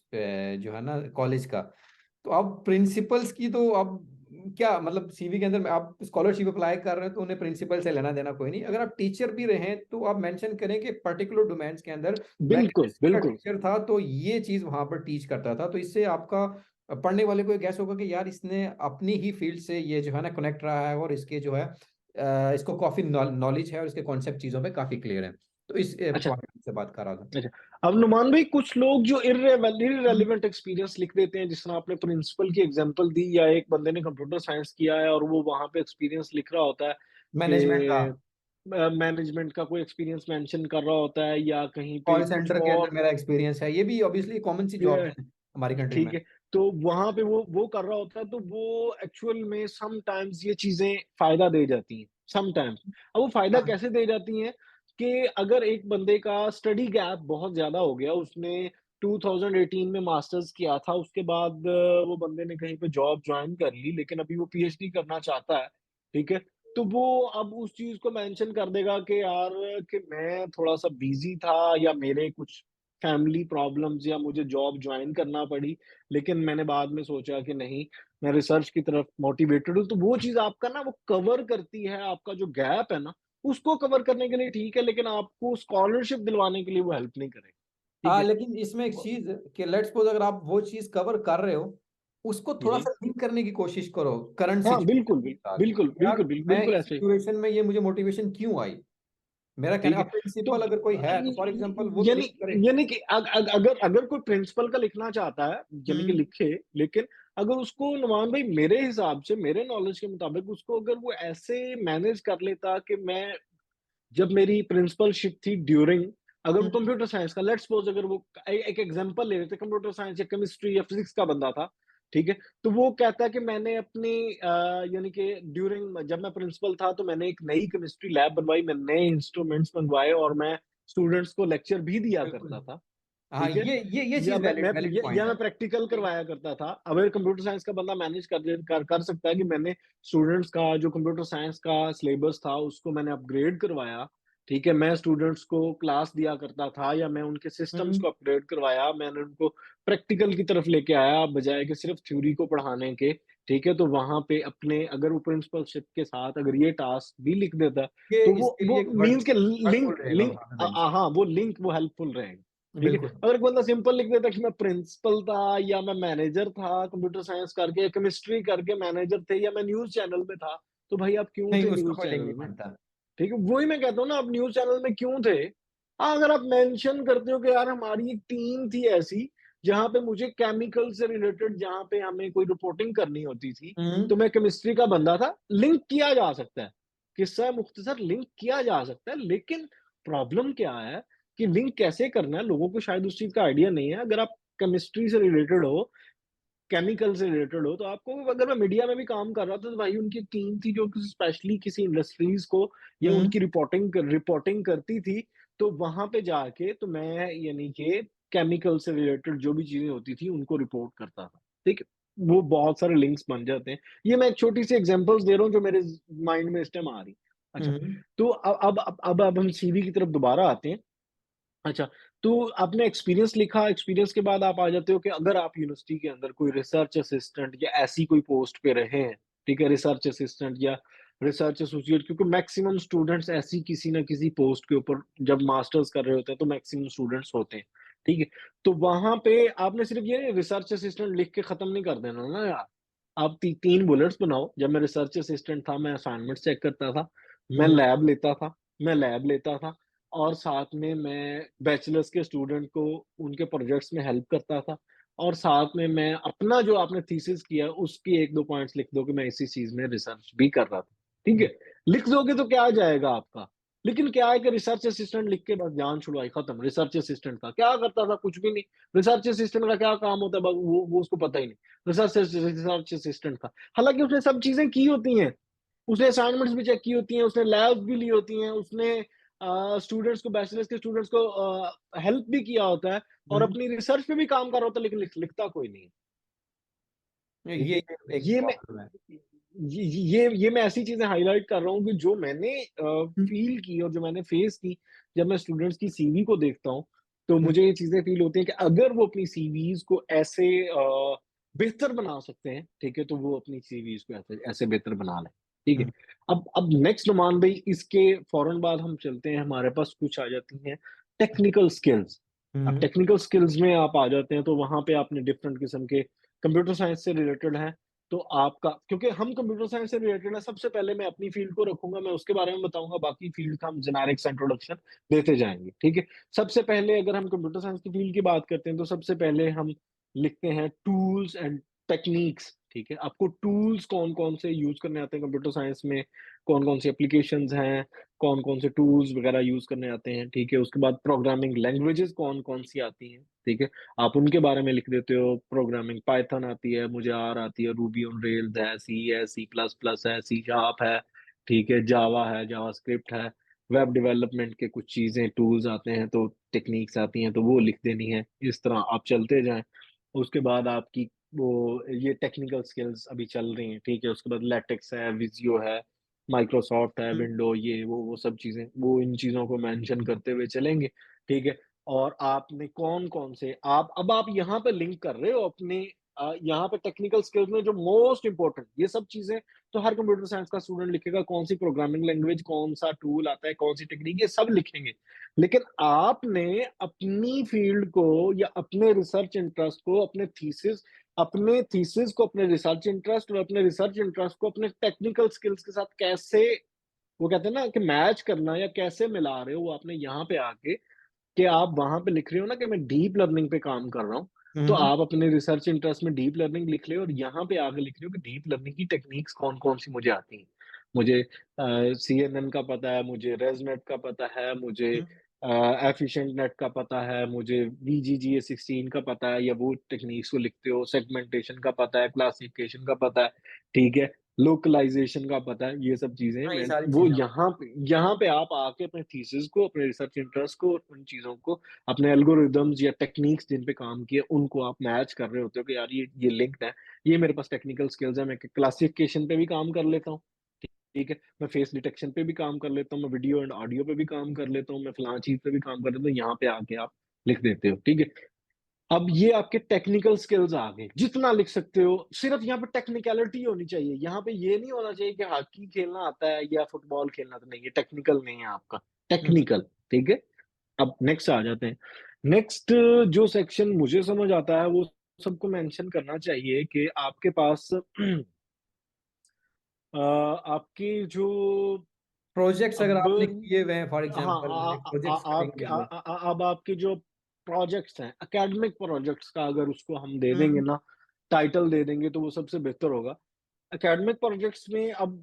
जो है ना कॉलेज का। तो अब प्रिंसिपल्स की तो अब क्या मतलब, सीवी के अंदर आप स्कॉलरशिप अप्लाई कर रहे हैं तो उन्हें प्रिंसिपल से लेना देना कोई नहीं। अगर आप टीचर भी रहे तो आप मेंशन करें कि पर्टिकुलर डोमेन्स के अंदर मैं बिल्कुल, केमिस्ट्री का बिल्कुल। टीचर था तो ये चीज वहां पर टीच करता था। तो इससे आपका पढ़ने वाले को गैस होगा कि यार इसने अपनी ही फील्ड से ये जो है ना कनेक्ट रहा है, और इसके जो है इसको काफी नॉलेज है और इसके कॉन्सेप्ट चीजों पे काफी क्लियर है। तो इस अच्छा, पॉइंट से बात कर रहा था। अच्छा। अब नुमान भाई, कुछ लोग जो इर्रेलेवेंट एक्सपीरियंस लिख देते हैं, जिस तरह आपने प्रिंसिपल की एग्जांपल दी, या एक बंदे ने कंप्यूटर साइंस किया है और वो वहां पे एक्सपीरियंस लिख रहा होता है मैनेजमेंट का, कि मैनेजमेंट का कोई एक्सपीरियंस मेंशन कर रहा होता है, या कहीं पे कॉल कुछ सेंटर के अंदर और। मेरा एक्सपीरियंस है, ये भी ऑब्वियसली कॉमन सी जॉब है हमारी कंट्री में। ठीक है, तो वहां पे वो कर रहा होता है, तो वो एक्चुअल में सम टाइम्स ये चीजें फायदा दे जाती हैं, सम टाइम्स। अब वो फायदा हाँ, कैसे दे जाती हैं कि अगर एक बंदे का स्टडी गैप बहुत ज्यादा हो गया, उसने 2018 में मास्टर्स किया था, उसके बाद वो बंदे ने कहीं पे जॉब ज्वाइन कर ली, लेकिन अभी वो पीएचडी करना चाहता है, ठीक है। तो वो अब उस चीज को मेंशन कर देगा कि यार, कि मैं थोड़ा सा बिजी था, या मेरे कुछ फैमिली प्रॉब्लम्स, या मुझे जॉब ज्वाइन करना पड़ी, लेकिन मैंने बाद में सोचा कि नहीं, मैं रिसर्च की तरफ मोटिवेटेड हूँ। तो वो चीज़ आपका ना, वो कवर करती है आपका जो गैप है ना, उसको कवर करने के लिए ठीक है, लेकिन आपको स्कॉलरशिप दिलवाने के लिए वो हेल्प नहीं करेगा। ठीक हाँ, है? लेकिन इसमें एक चीज कि लेट्स सपोज अगर आप वो चीज कवर कर रहे हो, उसको थोड़ा जी। सा लिंक करने की कोशिश करो करंट हाँ, सिचुएशन बिल्कुल, के साथ। बिल्कुल, यार बिल्कुल, मैं बिल्कुल इस ऐसे ही। सिचुएशन में ये मुझे मोटिवेशन क्यों आई, मेरा कहना ठीक है? अब तो प्रिंसिपल अगर कोई है तो फॉर एग्जांपल वो भी यानी लिंक करे। यानी कि अगर अगर कोई प्रिंसिपल का लिखना चाहता है, यानी कि हम्म। लिखे, लेकिन अगर उसको नुमान भाई, मेरे हिसाब से, मेरे नॉलेज के मुताबिक, उसको अगर वो ऐसे मैनेज कर लेता कि मैं, जब मेरी प्रिंसिपलशिप थी ड्यूरिंग, अगर वो हम्म। कंप्यूटर साइंस का, लेट्स सपोज, अगर वो एक एग्जांपल ले लेते, कंप्यूटर साइंस या केमिस्ट्री या फिजिक्स का बंदा था, ठीक है, तो वो कहता है कि मैंने अपनी यानी कि ड्यूरिंग, जब मैं प्रिंसिपल था, तो मैंने एक नई केमिस्ट्री लैब बनवाई, मैं नए इंस्ट्रूमेंट्स मंगवाए, और मैं स्टूडेंट्स को लेक्चर भी दिया बिल्कुल। करता था। हाँ, ठीक है? ये या चीज वैलिड वैलिड पॉइंट मैं है। प्रैक्टिकल करवाया करता था। अब अगर कंप्यूटर साइंस का बंदा मैनेज कर सकता है कि मैंने स्टूडेंट्स का जो कंप्यूटर साइंस का सिलेबस था, उसको मैंने अपग्रेड करवाया, ठीक है? मैं स्टूडेंट्स को क्लास दिया करता था, या मैं उनके सिस्टम्स हम्म। को अपग्रेड करवाया, मैंने उनको प्रैक्टिकल की तरफ लेके आया, बजाय कि सिर्फ थ्योरी को पढ़ाने के, ठीक है? तो वहाँ पे अपने, अगर वो प्रिंसिपलशिप के साथ अगर ये टास्क भी लिख देता, ये तो इसके लिए वो एक मीन्स के वर्डफुल लिंक रहेगा लिंक वहां पे बेंच। हाँ, वो लिंक वो हेल्पफुल रहेगा। ठीक है? बिल्कुल। अगर एक बंदा सिंपल लिख देता कि मैं प्रिंसिपल था, या मैं मैनेजर था कंप्यूटर साइंस करके, केमिस्ट्री करके मैनेजर थे, या मैं न्यूज़ चैनल में था, तो भाई आप क्यों नहीं, थे उसका न्यूज़ कोई लिंक नहीं चैनल में? बनता। ठीक है? वही मैं कहता हूँ ना, आप न्यूज़ चैनल में क्यों थे? हाँ, अगर आप मेंशन करते हो कि यार, हमारी एक टीम थी ऐसी, जहाँ पे मुझे केमिकल से रिलेटेड, जहाँ पे हमें कोई रिपोर्टिंग करनी होती थी, हम्म। तो मैं केमिस्ट्री का बंदा था, लिंक किया जा सकता है। किस्सा मुख्तसर लिंक किया जा सकता है, लेकिन प्रॉब्लम क्या है कि लिंक कैसे करना है, लोगों को शायद उस चीज़ का आइडिया नहीं है। अगर आप केमिस्ट्री से रिलेटेड हो, केमिकल से रिलेटेड हो, तो आपको, अगर मैं मीडिया में भी काम कर रहा था, तो भाई उनकी टीम थी जो स्पेशली किसी इंडस्ट्रीज को, या हम्म। उनकी रिपोर्टिंग करती थी, तो वहां पे जाके तो मैं, यानी कि केमिकल से रिलेटेड जो भी चीजें होती थी, उनको रिपोर्ट करता था। ठीक है? वो बहुत सारे लिंक्स बन जाते हैं। ये मैं एक छोटी सी एग्जांपल्स दे रहा हूँ जो मेरे माइंड में इस टाइम आ रही। अच्छा, हम्म। तो अब हम सीवी की तरफ दोबारा आते हैं। अच्छा, तो आपने एक्सपीरियंस लिखा, एक्सपीरियंस के बाद आप आ जाते हो कि अगर आप यूनिवर्सिटी के अंदर कोई रिसर्च असिस्टेंट या ऐसी कोई पोस्ट पे रहे हैं, ठीक है? रिसर्च असिस्टेंट या रिसर्च एसोसिएट, क्योंकि मैक्सिमम स्टूडेंट्स ऐसी किसी ना किसी पोस्ट के ऊपर जब मास्टर्स कर रहे होते हैं, तो मैक्सिमम स्टूडेंट्स होते हैं, ठीक है? तो वहाँ पे आपने सिर्फ ये रिसर्च असिस्टेंट लिख के खत्म नहीं कर देना ना यार। आप 3 बुलेट्स बनाओ। जब मैं रिसर्च असिस्टेंट था, मैं असाइनमेंट्स चेक करता था, हम्म। मैं लैब लेता था, और साथ में मैं बैचलर्स के स्टूडेंट को उनके प्रोजेक्ट्स में हेल्प करता था, और साथ में मैं अपना, जो आपने थीसिस किया, उसकी 1-2 पॉइंट्स लिख दो कि मैं इसी चीज़ में रिसर्च भी कर रहा था। ठीक है? लिख दोगे तो क्या जाएगा आपका? लेकिन क्या है कि रिसर्च असिस्टेंट लिख के बस जान छुड़वाई, खत्म। रिसर्च असिस्टेंट का क्या करता था? कुछ भी नहीं। रिसर्च असिस्टेंट का क्या काम होता है? वो उसको पता ही नहीं। रिसर्च असिस्टेंट का, हालाँकि उसने सब चीज़ें की होती हैं। उसने असाइनमेंट्स भी चेक की होती हैं, उसने लैब्स भी ली होती हैं, उसने स्टूडेंट्स को, बैचलर्स के स्टूडेंट्स को हेल्प भी किया होता है, और हम्म। अपनी रिसर्च पे भी काम कर रहा होता है, लेकिन लिखता कोई नहीं है। ठीक ये है? एक ये मैं प्रॉब्लम है। ये मैं ऐसी चीज़ें हाइलाइट कर रहा हूँ कि जो मैंने हुँ, फ़ील की और जो मैंने फ़ेस की, जब मैं स्टूडेंट्स की सीवी को देखता हूँ, तो हुँ, मुझे ये चीज़ें फ़ील होती हैं कि अगर वो अपनी सीवीज़ को ऐसे बेहतर बना सकते हैं, ठीक है? तो वो अपनी सीवीज़ को ऐसे ऐसे बेहतर बना लें, ठीक है? हुँ, अब नेक्स्ट नुमान भई, इसके फ़ौरन बाद हम चलते हैं, हमारे पास कुछ आ जाती हैं टेक्निकल स्किल्स। अब हुँ, टेक्निकल स्किल्स में आप आ जाते हैं, तो वहाँ पे आपने डिफरेंट किस्म के कंप्यूटर साइंस से रिलेटेड हैं, तो आपका, क्योंकि हम कंप्यूटर साइंस से रिलेटेड है, सबसे पहले मैं अपनी फील्ड को रखूँगा, मैं उसके बारे में बताऊँगा, बाकी फील्ड का हम जेनेरिक्स इंट्रोडक्शन देते जाएँगे, ठीक है? सबसे पहले अगर हम कंप्यूटर साइंस की फील्ड की बात करते हैं, तो सबसे पहले हम लिखते हैं टूल्स एंड टेक्नीक्स, ठीक है? आपको टूल्स कौन-कौन से यूज़ करने आते हैं कंप्यूटर साइंस में, कौन-कौन सी एप्लीकेशंस हैं, कौन-कौन से टूल्स वगैरह यूज़ करने आते हैं, ठीक है? उसके बाद प्रोग्रामिंग लैंग्वेजेज़ कौन-कौन सी आती हैं, ठीक है? आप उनके बारे में लिख देते हो, प्रोग्रामिंग पाइथन आती है, मुझे आर आती है, रूबी ऑन रेल्स है, सी प्लस प्लस है, सी शार्प है, ठीक है, जावा है, जावास्क्रिप्ट है, वेब डेवलपमेंट के कुछ चीज़ें, टूल्स आते हैं, तो टेक्नीक्स आती हैं, तो वो लिख देनी है। इस तरह आप चलते जाएँ। उसके बाद आपकी वो ये टेक्निकल स्किल्स अभी चल रही हैं, ठीक है? उसके बाद लेटेक्स है, विज़ुअलो है, माइक्रोसॉफ्ट है, हुँ, विंडो, ये वो सब चीज़ें, वो इन चीज़ों को मेंशन करते हुए चलेंगे, ठीक है? और आपने कौन-कौन से आप यहाँ पे लिंक कर रहे हो अपने यहाँ पे टेक्निकल स्किल्स में जो मोस्ट इम्पोर्टेंट, ये सब चीज़ें तो हर कंप्यूटर साइंस का स्टूडेंट लिखेगा, कौन-सी प्रोग्रामिंग लैंग्वेज, कौन-सा टूल आता है, कौन-सी टेक्नीक, ये सब लिखेंगे। लेकिन आपने अपनी फील्ड को या अपने रिसर्च इंटरेस्ट को, अपने थीसिस को, अपने रिसर्च इंटरेस्ट और अपने रिसर्च इंटरेस्ट को अपने टेक्निकल स्किल्स के साथ कैसे, वो कहते हैं ना कि मैच करना या कैसे मिला रहे हो, वो आपने यहाँ पे आके, कि आप वहाँ पे लिख रहे हो ना कि मैं डीप लर्निंग पे काम कर रहा हूँ, तो हुँ, आप अपने रिसर्च इंटरेस्ट में डीप लर्निंग लिख रहे हो और यहाँ पे आके लिख रहे हो कि डीप लर्निंग की टेक्निक्स कौन-कौन सी मुझे आती हैं। मुझे सीएनएन का पता है, मुझे रेज़नेट का पता है, मुझे हुँ, एफिशिएंट नेट का पता है, मुझे वीजीजीए16 का पता है, या वो टेक्निक्स को लिखते हो, सेगमेंटेशन का पता है, क्लासिफिकेशन का पता है, ठीक है? लोकलाइज़ेशन का पता है, ये सब चीज़ें हाँ, ये मैं सारी वो चीज़ें यहाँ पे आप आके अपने थीसिस को, अपने रिसर्च इंटरेस्ट को और उन चीज़ों को, अपने एल्गोरिदम्स या टेक्निक्स जिन पे काम किए, उनको आप मैच कर रहे होते हो कि यार ये लिंक्ड है, ये मेरे पास टेक्निकल स्किल्स है, मैं क्लासिफिकेशन पे भी काम कर लेता हूँ, ठीक है? मैं फेस डिटेक्शन पे भी काम कर लेता हूँ, मैं वीडियो एंड ऑडियो पे भी काम कर लेता हूँ, मैं फलाँ चीज़ पे भी काम कर लेता हूँ, यहाँ पे आके आप लिख देते हो, ठीक है? अब ये आपके टेक्निकल स्किल्स आ गए, जितना लिख सकते हो, सिर्फ यहाँ पे टेक्निकैलिटी होनी चाहिए, यहाँ पे ये नहीं होना चाहिए कि हॉकी खेलना आता है या फुटबॉल खेलना, तो नहीं, ये टेक्निकल नहीं है आपका, हुँ, टेक्निकल, ठीक है? अब नेक्स्ट आ जाते हैं। नेक्स्ट जो सेक्शन मुझे समझ आता है, वो सबको मेंशन करना चाहिए कि आपके पास आपके जो प्रोजेक्ट्स अगर अब आपने किए हुए हैं फॉर हाँ, एग्ज़ाम्पल मैंने प्रोजेक्ट्स आपके करेंगे। अब आपके जो प्रोजेक्ट्स हैं, एकेडमिक प्रोजेक्ट्स का अगर उसको हम दे देंगे हुँ, ना, टाइटल दे देंगे, तो वो सबसे बेहतर होगा। एकेडमिक प्रोजेक्ट्स में अब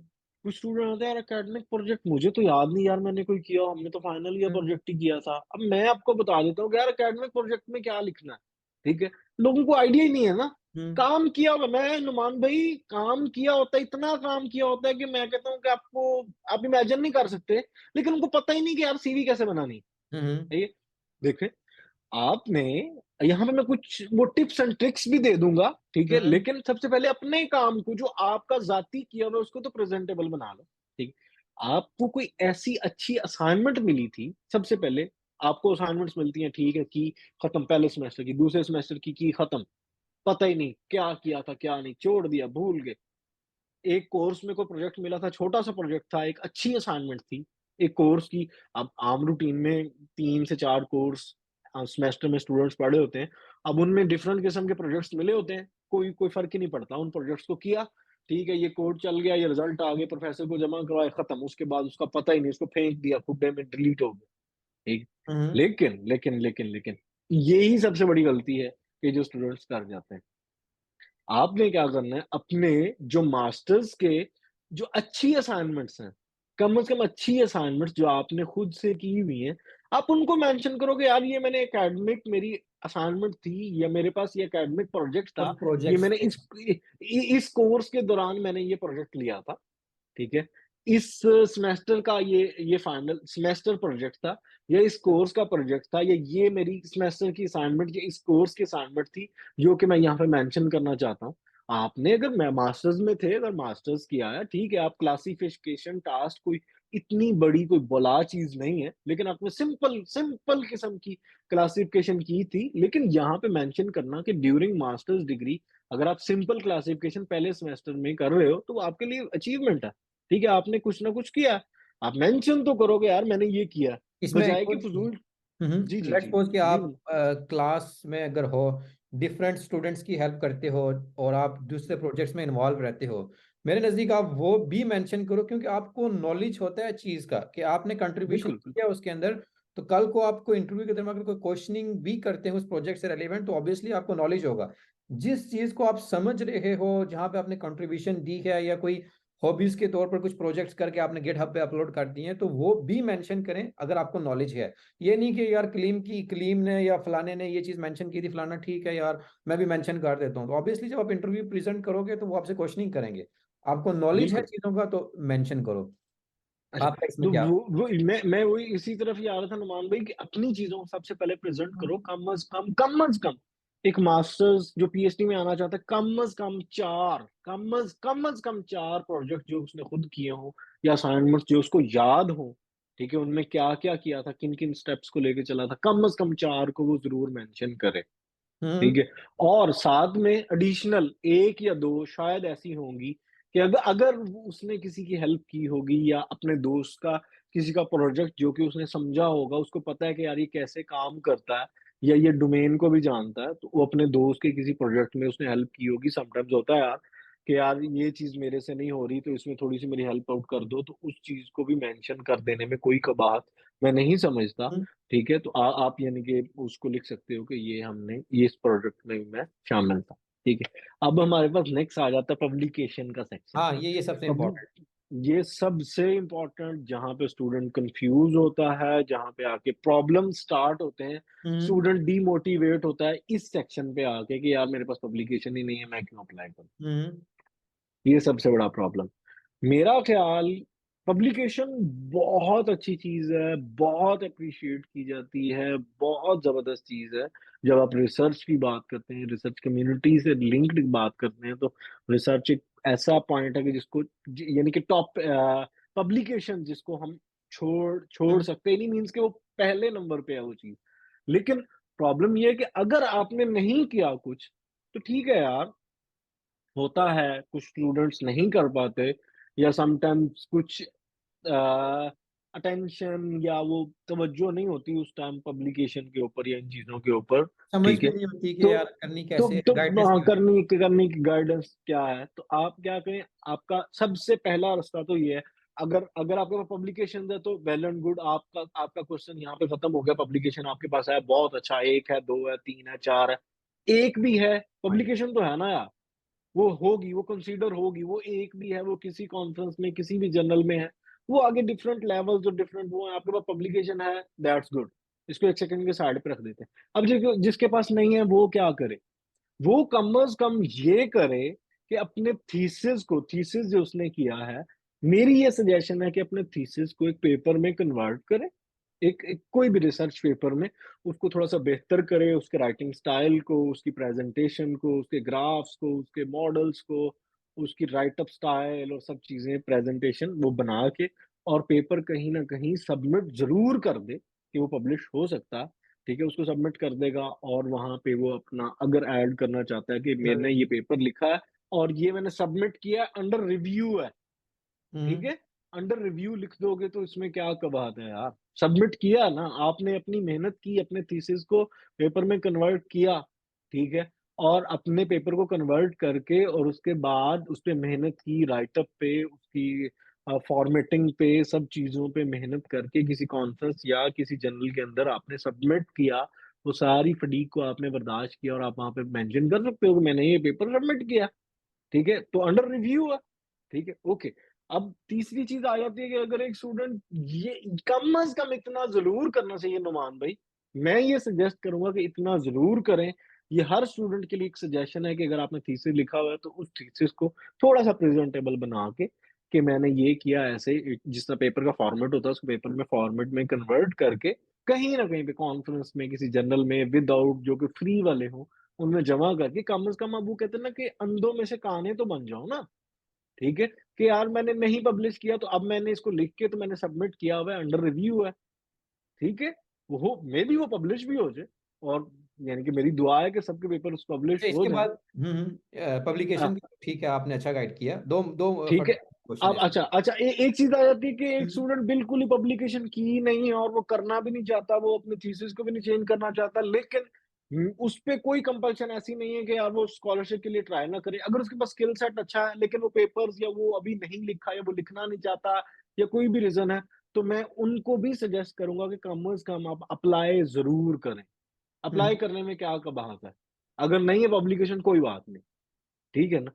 कुछ स्टूडेंट होते हैं, यार एकेडमिक प्रोजेक्ट मुझे तो याद नहीं यार, मैंने कोई किया, हमने तो फाइनल ईयर हुँ, प्रोजेक्ट ही किया था। अब मैं आपको बता देता हूँ कि यार एकेडमिक प्रोजेक्ट में क्या लिखना है, ठीक है? लोगों को आइडिया ही नहीं है ना, हुँ, काम किया हुआ, मैं नुमान भाई, काम किया होता है, इतना काम किया होता है कि मैं कहता हूँ कि आपको, आप इमेजिन नहीं कर सकते, लेकिन उनको पता ही नहीं कि यार सीवी कैसे बनानी है, हुँ, हुँ, ठीक है? देखें, आपने यहाँ पे मैं कुछ वो टिप्स एंड ट्रिक्स भी दे दूँगा, ठीक है? हुँ, लेकिन सबसे पहले अपने काम को, जो आपका ज़ाती किया हुआ है, उसको तो प्रेज़ेंटेबल बना लो, ठीक? आपको कोई ऐसी अच्छी असाइनमेंट मिली थी, सबसे पहले आपको असाइनमेंट्स मिलती हैं, ठीक है, की खत्म, पहले सेमेस्टर की, दूसरे सेमेस्टर की खत्म, पता ही नहीं क्या किया था, क्या नहीं, छोड़ दिया, भूल गए। एक कोर्स में कोई प्रोजेक्ट मिला था, छोटा-सा प्रोजेक्ट था, एक अच्छी असाइनमेंट थी, एक कोर्स की। अब आम रूटीन में 3 से 4 कोर्स सेमेस्टर में स्टूडेंट्स पढ़े होते हैं। अब उनमें डिफरेंट किस्म के प्रोजेक्ट्स मिले होते हैं, कोई कोई फ़र्क ही नहीं पड़ता, उन प्रोजेक्ट्स को किया, ठीक है, ये कोड चल गया, ये रिज़ल्ट आ गए, प्रोफ़ेसर को जमा करवाए, खत्म, उसके बाद उसका पता ही नहीं, उसको फेंक दिया, खुड्डे में डिलीट हो गया, ठीक। हुँ, लेकिन यही सबसे बड़ी गलती है कि जो स्टूडेंट्स कर जाते हैं। आपने क्या करना है, अपने जो मास्टर्स के जो अच्छी असाइनमेंट्स हैं, कम से कम अच्छी असाइनमेंट्स जो आपने खुद से की हुई हैं, आप उनको मेंशन करो कि यार ये मैंने एकेडमिक मेरी असाइनमेंट थी, या मेरे पास ये एकेडमिक प्रोजेक्ट था, सब ये प्रोजेक्ट्स मैंने थे। इस कोर्स के दौरान मैंने ये प्रोजेक्ट लिया था। ठीक है? इस सेमेस्टर का ये फाइनल सेमेस्टर प्रोजेक्ट था, या इस कोर्स का प्रोजेक्ट था, या ये मेरी सेमेस्टर की असाइनमेंट या इस कोर्स की असाइनमेंट थी, जो कि मैं यहाँ पे मेंशन करना चाहता हूँ। आपने अगर मास्टर्स में थे, अगर मास्टर्स किया है, ठीक है, आप क्लासिफिकेशन टास्क कोई इतनी बड़ी कोई बला चीज़ नहीं है, लेकिन आपने सिंपल सिंपल किस्म की क्लासिफिकेशन की थी। लेकिन यहाँ पे मेंशन करना कि ड्यूरिंग मास्टर्स डिग्री अगर आप सिंपल क्लासिफिकेशन पहले सेमेस्टर में कर रहे हो, तो वो आपके लिए अचीवमेंट है। ठीक है, आपने कुछ ना कुछ किया। आप मेंशन तो करोगे यार मैंने ये किया, इसमें बजाए कि कुछ फ़िज़ूल। जी, जी, लेट्स जी। सपोज कि जी, आप क्लास में अगर हो, डिफरेंट स्टूडेंट्स की हेल्प करते हो और आप दूसरे प्रोजेक्ट्स में इन्वॉल्व रहते हो, मेरे नज़दीक आप वो भी मेंशन करो, क्योंकि आपको नॉलेज होता है चीज़ का कि आपने कंट्रीब्यूशन बिल्कुल, बिल्कुल। किया उसके अंदर। तो कल को आपको इंटरव्यू के दौरान अगर कोई क्वेश्चनिंग भी करते हैं उस प्रोजेक्ट से रेलिवेंट, तो ऑब्वियसली आपको नॉलेज होगा। जिस चीज़ को आप समझ रहे हो, जहाँ पे आपने कंट्रीब्यूशन दी है, या कोई हॉबीज के तौर पर कुछ प्रोजेक्ट्स करके आपने गिटहब पे अपलोड कर दिए हैं, तो वो भी मेंशन करें अगर आपको नॉलेज है। ये नहीं कि यार कलीम ने या फलाने ने ये चीज़ मेंशन की थी, फलाना ठीक है यार मैं भी मेंशन कर देता हूँ। तो ऑब्वियसली जब आप इंटरव्यू प्रेजेंट करोगे तो वो आपसे क्वेश्चनिंग करेंगे। आपको नॉलेज है बिल्कुल। चीज़ों का तो मेंशन करो। अच्छा, आपका इसमें तो क्या? वो मैं वही इसी तरफ ही आ रहा था नुमान भाई कि अपनी चीज़ों को सबसे पहले प्रेज़ेंट करो, कम अज़ कम एक मास्टर्स जो पीएचडी में आना चाहता है, कम अज़ कम 4 प्रोजेक्ट जो उसने खुद किए हों या असाइनमेंट्स जो उसको याद हों, ठीक है? उनमें क्या-क्या किया था, किन-किन स्टेप्स को लेके चला था, कम अज़ कम 4 को वो ज़रूर मेंशन करे। ठीक हम्म। है? और साथ में एडिशनल 1 या 2 शायद ऐसी होंगी कि अगर वो उसने किसी की हेल्प की होगी या अपने दोस्त का किसी का प्रोजेक्ट जो कि उसने समझा होगा, उसको पता है कि यार ये कैसे काम करता है या ये डोमेन को भी जानता है, तो वो अपने दोस्त के किसी प्रोजेक्ट में उसने हेल्प की होगी। समटाइम्स होता है यार कि यार ये चीज़ मेरे से नहीं हो रही, तो इसमें थोड़ी-सी मेरी हेल्प आउट कर दो, तो उस चीज़ को भी मेंशन कर देने में कोई कबाहत मैं नहीं समझता। हम्म। ठीक है? तो आप यानी कि उसको लिख सकते हो कि ये हमने ये इस प्रोजेक्ट में मैं शामिल था, ठीक है? अब हमारे पास नेक्स्ट आ जाता है पब्लिकेशन का सेक्शन। हाँ, ये सबसे पब्लि इम्पोर्टेंट। ये सबसे इम्पोर्टेंट जहाँ पे स्टूडेंट कन्फ्यूज़ होता है, जहाँ पे आके प्रॉब्लम स्टार्ट होते हैं, हम्म। स्टूडेंट डीमोटिवेट होता है इस सेक्शन पे आके कि यार मेरे पास पब्लिकेशन ही नहीं है, मैं क्यों अप्लाई करूँ? हम्म। ये सबसे बड़ा प्रॉब्लम। मेरा ख़्याल पब्लिकेशन बहुत अच्छी चीज़ है, बहुत एप्रिशिएट की जाती है, बहुत ज़बरदस्त चीज़ है। जब आप रिसर्च की बात करते हैं, रिसर्च कम्युनिटी से लिंक्ड बात करते हैं, तो रिसर्च एक ऐसा पॉइंट है कि जिसको यानी कि टॉप पब्लिकेशन जिसको हम छोड़ छोड़ हम्म। सकते ही नहीं मीन्स कि वो पहले नंबर पे है वो चीज़। लेकिन प्रॉब्लम ये है कि अगर आपने नहीं किया कुछ, तो ठीक है यार, होता है, कुछ स्टूडेंट्स नहीं कर पाते या समटाइम्स कुछ अ, अटेंशन या वो तवज्जो नहीं होती उस टाइम पब्लिकेशन के ऊपर या इन चीज़ों के ऊपर, समझ ठीक भी है? नहीं होती कि तो यार करनी तो कैसे तो है, गाइडेंस हाँ, नहीं होती। करने की गाइडेंस क्या है? तो आप क्या करें, आपका सबसे पहला रास्ता तो ये है, अगर अगर आपके पास पब्लिकेशंस है तो वेल एंड गुड आपका आपका क्वेश्चन यहाँ पे खत्म हो गया, पब्लिकेशन आपके पास है, बहुत अच्छा, 1 है, 2 है, 3 है, 4 है, 1 भी है, पब्लिकेशन तो है ना यार। वो होगी, वो कंसीडर होगी, वो एक भी है, वो किसी कॉन्फ्रेंस में, किसी भी जर्नल में है, वो आगे डिफरेंट लेवल्स और डिफरेंट वो है, आपके पास पब्लिकेशन है, दैट्स गुड। इसको 1 सेकंड के साइड पे रख देते हैं। अब जिसके पास नहीं है, वो क्या करे? वो कम से कम ये करे कि अपने थीसिस जो उसने किया है, मेरी ये सजेशन है कि अपने थीसिस को एक पेपर में कन्वर्ट करे। एक कोई भी रिसर्च पेपर में उसको थोड़ा-सा बेहतर करे, उसके राइटिंग स्टाइल को, उसकी प्रेज़ेंटेशन को, उसके ग्राफ्स को, उसके मॉडल्स को, उसकी राइट अप स्टाइल और सब चीज़ें प्रेज़ेंटेशन वो बना के और पेपर कहीं न कहीं सबमिट ज़रूर कर दे कि वो पब्लिश हो सकता है। ठीक है? उसको सबमिट कर देगा और वहाँ पे वो अपना अगर ऐड करना चाहता है कि मैंने ये पेपर लिखा है और ये मैंने सबमिट किया है, अंडर रिव्यू है। ठीक हम्म। है? अंडर रिव्यू लिख दोगे तो इसमें क्या कबात है यार? सबमिट किया ना, आपने अपनी मेहनत की, अपने थीसिस को पेपर में कन्वर्ट किया, ठीक है? और अपने पेपर को कन्वर्ट करके और उसके बाद उसपे मेहनत की, राइट अप पे, उसकी फॉर्मेटिंग पे, सब चीज़ों पे मेहनत करके किसी कॉन्फ्रेंस या किसी जर्नल के अंदर आपने सबमिट किया, वो सारी फटीग को आपने बर्दाश्त किया और आप वहाँ पे मेंशन कर सकते हो कि मैंने ये पेपर सबमिट किया। ठीक है? तो अंडर रिव्यू है, ठीक है? ओके। अब तीसरी चीज़ आ जाती है कि अगर एक स्टूडेंट ये कम से कम इतना ज़रूर करना चाहिए नुमान भाई, मैं ये सजेस्ट करूँगा कि इतना ज़रूर करें, ये हर स्टूडेंट के लिए एक सजेशन है कि अगर आपने थीसिस लिखा हुआ है तो उस थीसिस को थोड़ा-सा प्रेज़ेंटेबल बना के कि मैंने ये किया ऐसे जिस तरह पेपर का फॉर्मेट होता है उसको पेपर में फॉर्मेट में कन्वर्ट करके कहीं न कहीं पे कॉन्फ्रेंस में, किसी जर्नल में विदाउट जो कि फ्री वाले हों, उनमें जमा करके कम से कम, अब वो कहते हैं ना कि अंधों में से काने तो बन जाओ ना, ठीक है? कि यार मैंने नहीं पब्लिश किया, तो अब मैंने इसको लिख के तो मैंने सबमिट किया हुआ है, अंडर रिव्यू है, ठीक है? वो मेबी वो पब्लिश भी हो जाए, और यानी कि मेरी दुआ है कि सबके पेपर्स पब्लिश अच्छा, हो इसके जाएँ। बाद अ, पब्लिकेशन ठीक है, आपने अच्छा गाइड किया। दो दो ठीक है। फर्दर क्वेश्चन अब है इसमें। अच्छा, अच्छा, एक चीज़ आ जाती है कि एक हम्म, स्टूडेंट बिल्कुल ही पब्लिकेशन की ही नहीं है और वो करना भी नहीं चाहता, वो अपने थीसिस को भी नहीं चेंज करना चाहता, लेकिन उस पे कोई कंपल्शन ऐसी नहीं है कि यार वो स्कॉलरशिप के लिए ट्राई ना करे। अगर उसके पास स्किल सेट अच्छा है, लेकिन वो पेपर्स या वो अभी नहीं लिखा या वो लिखना नहीं चाहता या कोई भी रीज़न है, तो मैं उनको भी सजेस्ट करूँगा कि कम से कम आप अप्लाई ज़रूर करें। अप्लाई हम्म, करने में क्या कबाहत है? अगर नहीं है पब्लिकेशन, कोई बात नहीं, ठीक है ना?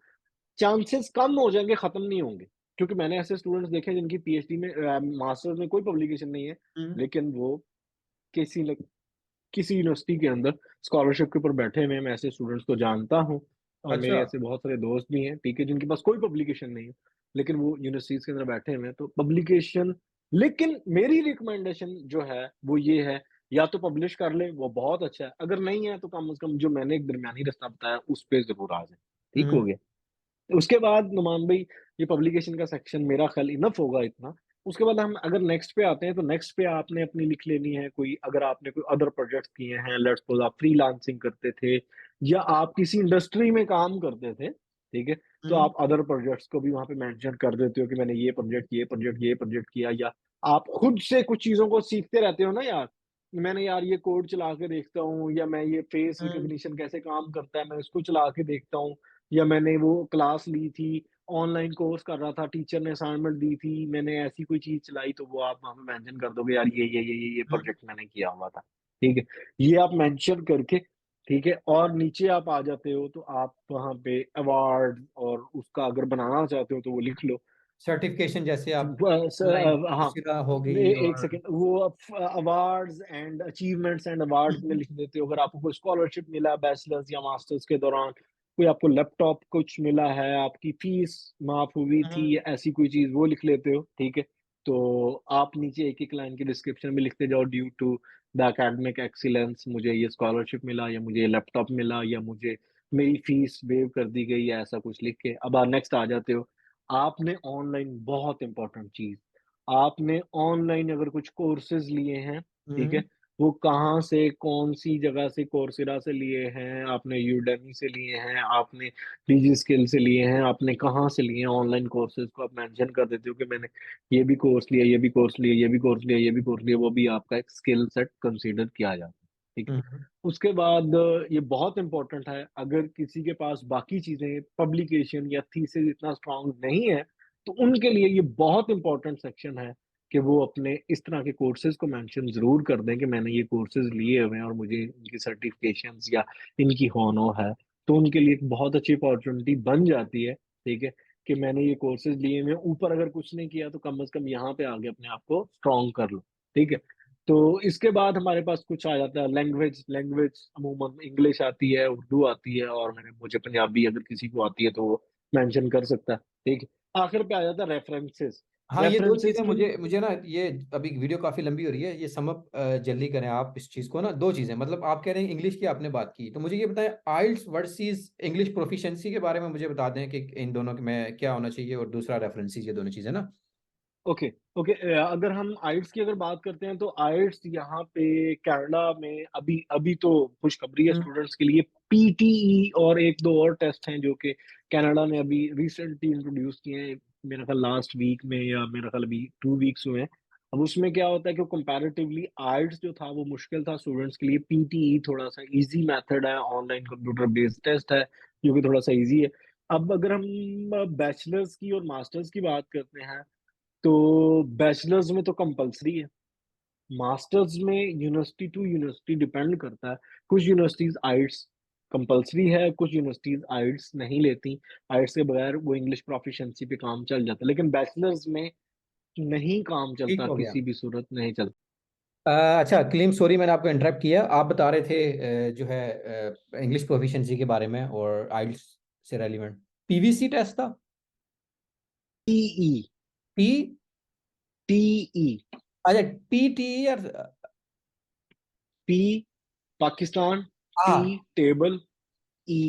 चांसेस कम हो जाएँगे, खत्म नहीं होंगे। क्योंकि मैंने ऐसे स्टूडेंट्स देखे हैं जिनकी पीएचडी में मास्टर्स में कोई पब्लिकेशन नहीं है, हम्म। लेकिन वो किसी न किसी यूनिवर्सिटी के अंदर स्कॉलरशिप के ऊपर बैठे हुए हैं। मैं ऐसे स्टूडेंट्स को जानता हूँ और मेरे अच्छा। ऐसे बहुत सारे दोस्त भी हैं, ठीक है, जिनके पास कोई पब्लिकेशन नहीं है, लेकिन वो यूनिवर्सिटीज़ के अंदर बैठे हुए हैं। तो पब्लिकेशन, लेकिन मेरी रिकमेंडेशन जो है, वो ये है, या तो पब्लिश कर लें, वो बहुत अच्छा है। अगर नहीं है, तो कम से कम जो मैंने एक दरमियानी रास्ता बताया, उस पे ज़रूर आ जाएँ। ठीक हो हम्म। गया? उसके बाद नुमान भाई, ये पब्लिकेशन का सेक्शन मेरा ख्याल इनफ होगा इतना। उसके बाद हम अगर नेक्स्ट पे आते हैं, तो नेक्स्ट पे आपने अपनी लिख लेनी है कोई, अगर आपने कोई अदर प्रोजेक्ट्स किए हैं, लेट्स सपोज़ आप फ्रीलांसिंग करते थे या आप किसी इंडस्ट्री में काम करते थे, ठीक है? तो हम्म। आप अदर प्रोजेक्ट्स को भी वहाँ पे मेंशन कर देते हो कि मैंने ये प्रोजेक्ट, ये प्रोजेक्ट, ये प्रोजेक्ट किया, या आप खुद से कुछ चीज़ों को सीखते रहते हो ना यार। मैंने यार ये कोड चला के देखता हूँ, या मैं ये फेस हम्म। रिकॉग्निशन कैसे काम करता है, मैं इसको चला के देखता हूँ। या मैंने वो क्लास ली थी, ऑनलाइन कोर्स कर रहा था, टीचर ने असाइनमेंट दी थी, मैंने ऐसी कोई चीज़ चलाई, तो वो आप वहाँ पे मेंशन कर दोगे, यार ये हम्म। प्रोजेक्ट मैंने किया हुआ था, ठीक है? ये आप मेंशन करके, ठीक है? और नीचे आप आ जाते हो, तो आप वहाँ पे अवार्ड और उसका अगर बनाना चाहते हो, तो वो लिख लो। सर्टिफिकेशन जैसे आप बस ऑनलाइन हाँ, coursera हो गई एक और सेकंड, वो awards and achievements and awards में लिख देते हो। अगर आपको कोई स्कॉलरशिप मिला बैचलर्स या मास्टर्स के दौरान, कोई आपको लैपटॉप कुछ मिला है, आपकी फीस माफ हुई थी, हम्म। या ऐसी कोई चीज, वो लिख लेते हो, ठीक है? तो आप नीचे एक एक लाइन की डिस्क्रिप्शन में लिखते जाओ, due to the academic excellence मुझे ये स्कॉलरशिप मिला, या मुझे ये लैपटॉप मिला, या मुझे मेरी फीस वेव कर दी गई, या ऐसा कुछ लिख के अब नेक्स्ट आ जाते हो। आपने ऑनलाइन, बहुत इंपॉर्टेंट चीज, आपने ऑनलाइन अगर कुछ कोर्सेज लिए हैं, ठीक है? हम्म। वो कहाँ से, कौन-सी जगह से, कोर्सेरा से लिए हैं, आपने यूडेमी से लिए हैं, आपने डिजिस्किल से लिए हैं, आपने कहाँ से लिए हैं ऑनलाइन कोर्सेज को आप मेंशन कर देते हो कि मैंने ये भी कोर्स लिया, ये भी कोर्स लिया, ये भी कोर्स लिया, ये भी कोर्स लिया, वो भी आपका एक स्किल सेट कंसीडर किया जाता है, ठीक है? हम्म। उसके बाद ये बहुत इंपॉर्टेंट है, अगर किसी के पास बाकी चीज़ें, पब्लिकेशन या थीसिस इतना स्ट्रॉन्ग नहीं है, तो उनके लिए ये बहुत इंपॉर्टेंट सेक्शन है कि वो अपने इस तरह के कोर्सेज़ को मेंशन ज़रूर कर दें कि मैंने ये कोर्सेज़ लिए हुए हैं और मुझे इनकी सर्टिफ़िकेशंस या इनकी होनो है। तो उनके लिए एक बहुत अच्छी अपॉर्च्युनिटी बन जाती है, ठीक है? कि मैंने ये कोर्सेज़ लिए हुए हैं, ऊपर अगर कुछ नहीं किया, तो कम से कम यहाँ पे आके अपने आप को स्ट्रॉन्ग कर लो, ठीक है? तो इसके बाद हमारे पास कुछ आ जाता है लैंग्वेज। लैंग्वेज अमूमन इंग्लिश आती है, उर्दू आती है, और मुझे पंजाबी अगर किसी को आती है, तो वो मेंशन कर सकता है, ठीक है? आखिर पे आ जाता है रेफरेंसेस। हाँ, ये 2 रेफरेंसेस चीज़ें की, मुझे मुझे ना ये अभी वीडियो काफ़ी लंबी हो रही है, ये सम अप जल्दी करें आप इस चीज़ को ना। 2 चीज़ें मतलब आप कह रहे हैं इंग्लिश की आपने बात की, तो मुझे ये बताएँ आइल्स वर्सेस इंग्लिश प्रोफिशिएंसी के बारे में मुझे बता दें कि इन दोनों में क्या होना चाहिए और दूसरा रेफरेंसेस, ये दोनों चीज़ें ना? ओके, ओके, अगर हम आइल्स की अगर बात करते हैं, तो आइल्स यहाँ पे कनाडा में अभी अभी तो खुशखबरी है हुँ। स्टूडेंट्स के लिए। पीटीई और 1-2 और टेस्ट हैं जो कि कनाडा ने अभी रिसेंटली इंट्रोड्यूस किए हैं, मेरा ख़्याल लास्ट वीक में, या मेरा ख़्याल अभी 2 वीक्स हुए हैं। अब उसमें क्या होता है कि कंपैरेटिवली आइल्स जो था वो मुश्किल था स्टूडेंट्स के लिए, पीटीई थोड़ा-सा ईज़ी मेथड है, ऑनलाइन कंप्यूटर बेस्ड टेस्ट है, जो कि थोड़ा-सा ईज़ी है। अब अगर हम बैचलर्स की और मास्टर्स की बात करते हैं, तो बैचलर्स में तो कंपल्सरी है। मास्टर्स में यूनिवर्सिटी टू यूनिवर्सिटी डिपेंड करता है। कुछ यूनिवर्सिटीज़ आइल्स कंपल्सरी है, कुछ यूनिवर्सिटीज़ आइल्स नहीं लेती। आइल्स के बगैर वो इंग्लिश प्रोफिशिएंसी पे काम चल जाता है। लेकिन बैचलर्स में नहीं काम ठीक चलता, हो गया। किसी भी सूरत नहीं चलता। अच्छा क्लीम, सॉरी मैंने आपको इंटरप्ट किया। आप बता रहे थे जो है इंग्लिश प्रोफिशिएंसी के बारे में और आइल्स से रेलेवेंट पीवीसी टेस्ट था? टीई, पी टीई, अच्छा पीटीई और पी पाकिस्तान, आ टी टेबल, ई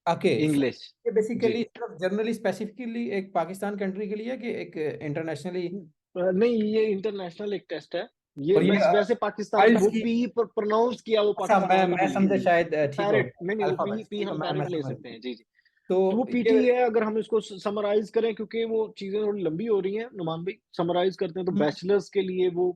ओके, सो इंग्लिश। ये जी। बेसिकली सिर्फ जनरली स्पेसिफिकली एक पाकिस्तान कंट्री के लिए कि एक इंटरनेशनली? नहीं, ये इंटरनेशनल एक टेस्ट है। ये और ये वैसे पाकिस्तानी आइल्स वो की? पी प्रोनाउंस किया वो अच्छा, मैं पाकिस्तान के मैं लिए समझा ही है। शायद ठीक हो पैरेट नहीं, गया नहीं वो अल्फाबेट्स पी की, तो हम मैं पैरेट ले समझ सकते गया। हैं। जी, जी। तो तो वो ये पीटी है, अगर हम इसको समराइज करें, क्योंकि वो चीजें थोड़ी लंबी हो रही हैं नुमान भाई, समराइज करते हैं तो हुँ, बैचलर्स के लिए वो